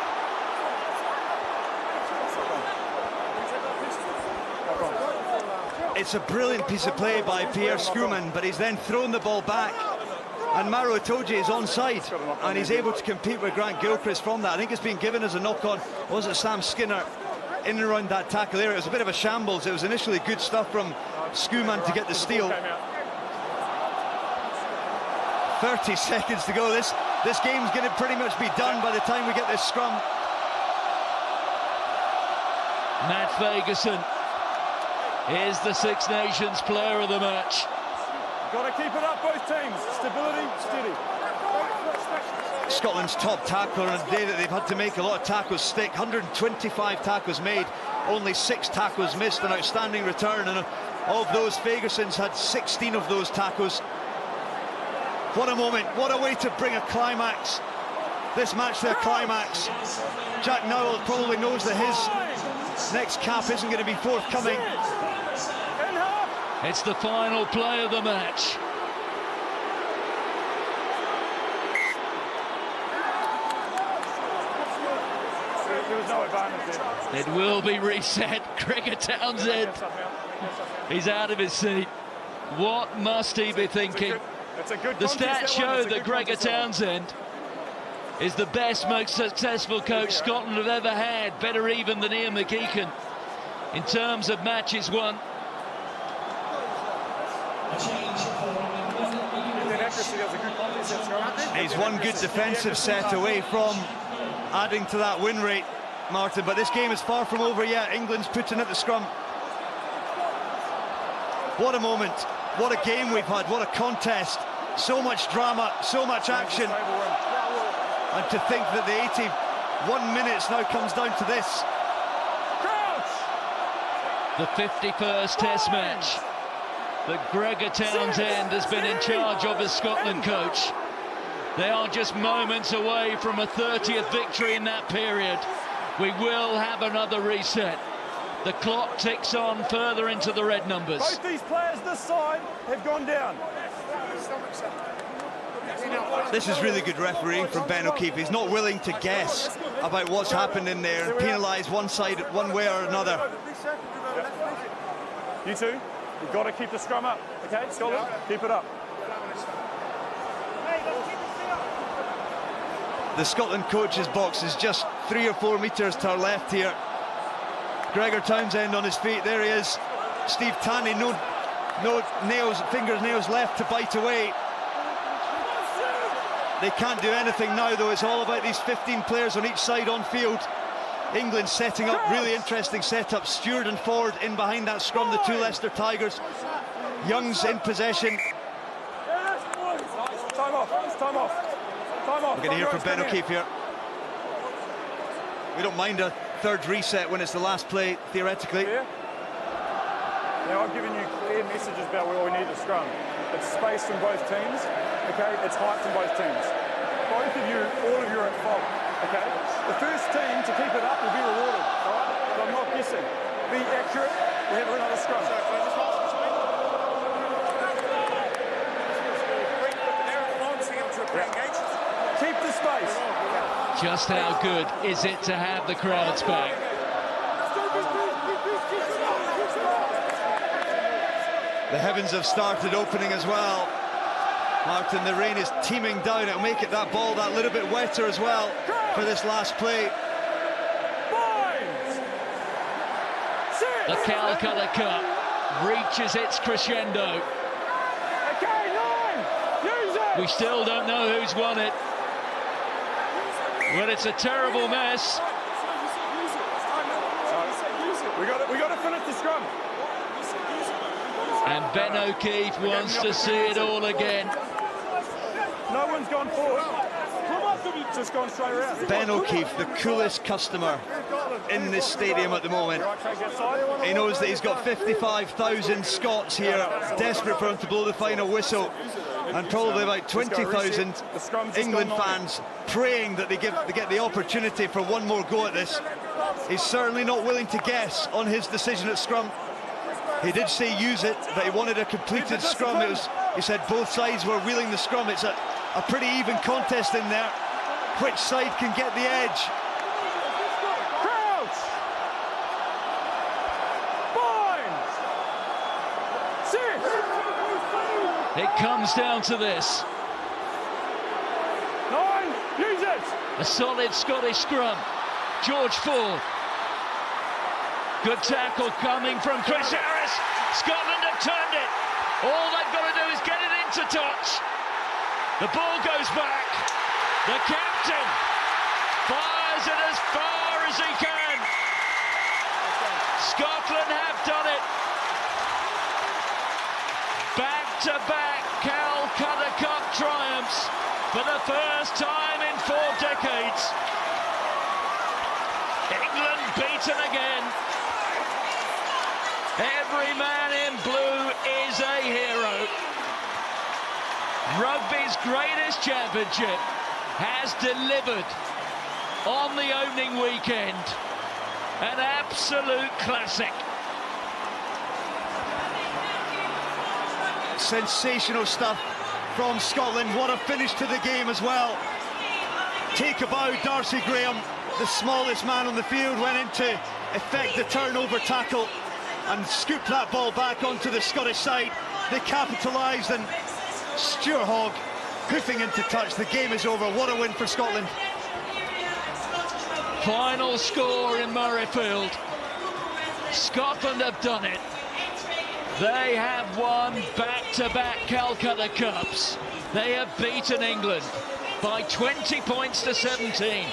It's a brilliant piece of play by Pierre Schoeman, but he's then thrown the ball back, and Maro Itoje is onside, and he's able to compete with Grant Gilchrist from that. I think it's been given as a knock-on. Was it Sam Skinner in and around that tackle area? It was a bit of a shambles. It was initially good stuff from Schoeman to get the steal. 30 seconds to go. This game's going to pretty much be done by the time we get this scrum. Matt Fagerson is the Six Nations player of the match. Got to keep it up, both teams. Stability, steady. Scotland's top tackler on a day that they've had to make a lot of tackles stick. 125 tackles made, only 6 tackles missed, an outstanding return, and of those, Fagerson's had 16 of those tackles. What a moment, what a way to bring a climax, this match to a climax. Jack Nowell probably knows that his next cap isn't going to be forthcoming. It's the final play of the match. There was no advantage there. It will be reset. Gregor Townsend, he's out of his seat. What must he be thinking? The stats show that Gregor Townsend is the best, most successful coach Scotland have ever had, better even than Ian McGeechan in terms of matches won. He's one good defensive set away from adding to that win rate, Martin, but this game is far from over yet. England's putting at the scrum. What a moment, what a game we've had, what a contest. So much drama, so much action. And to think that the 81 minutes now comes down to this. The 51st Test match that Gregor Townsend has been in charge of as Scotland coach. They are just moments away from a 30th victory in that period. We will have another reset. The clock ticks on further into the red numbers. Both these players this side have gone down. This is really good refereeing from Ben O'Keefe. He's not willing to guess about what's happened in there and penalise one side one way or another. You two, you've got to keep the scrum up, okay, Scotland? Keep it up. The Scotland coach's box is just 3 or 4 metres to our left here. Gregor Townsend on his feet, there he is. Steve Tanney, no nails, nails left to bite away. They can't do anything now, though. It's all about these 15 players on each side on field. England setting up really interesting setup. Stewart and Ford in behind that scrum, the two Leicester Tigers. Young's in possession. Time off. Time off. Time off. We're going to hear from Ben O'Keefe here. We don't mind a third reset when it's the last play, theoretically. Yeah. Now I've given you clear messages about where we need to scrum. It's space from both teams, okay? It's height from both teams. Both of you, all of you are at fault, okay? The first team to keep it up will be rewarded, all right? But I'm not guessing. Be accurate, we have another scrum. Keep the space. Just how good is it to have the crowds back? The heavens have started opening as well. Martin, the rain is teeming down. It'll make it that ball that little bit wetter as well for this last play. The Calcutta Cup reaches its crescendo. We still don't know who's won it. Well, it's a terrible mess. We got to finish the scrum. And Ben O'Keefe wants to see it all again. No one's gone forward. Just gone straight around. Ben O'Keefe, the coolest customer in this stadium at the moment. He knows that he's got 55,000 Scots here, desperate for him to blow the final whistle. And probably about 20,000 England fans praying that they get the opportunity for one more go at this. He's certainly not willing to guess on his decision at scrum. He did say use it, but he wanted a completed scrum. He said both sides were wheeling the scrum. It's a pretty even contest in there. Which side can get the edge? Crouch! 5, 6. It comes down to this. 9, use it! A solid Scottish scrum. George Ford. Good tackle coming from Chris Harris. Scotland have turned it. All they've got to do is get it into touch. The ball goes back. The captain fires it as far as he can. Scotland have done it. Back-to-back Calcutta Cup triumphs for the first time in 4 decades. England beaten again. Every man in blue is a hero. Rugby's greatest championship has delivered on the opening weekend. An absolute classic. Sensational stuff from Scotland. What a finish to the game as well. Take a bow, Darcy Graham, the smallest man on the field, went in to effect the turnover tackle and scooped that ball back onto the Scottish side. They capitalised, and Stuart Hogg hoofing into touch. The game is over. What a win for Scotland. Final score in Murrayfield. Scotland have done it. They have won back-to-back Calcutta Cups. They have beaten England by 20 points to 17.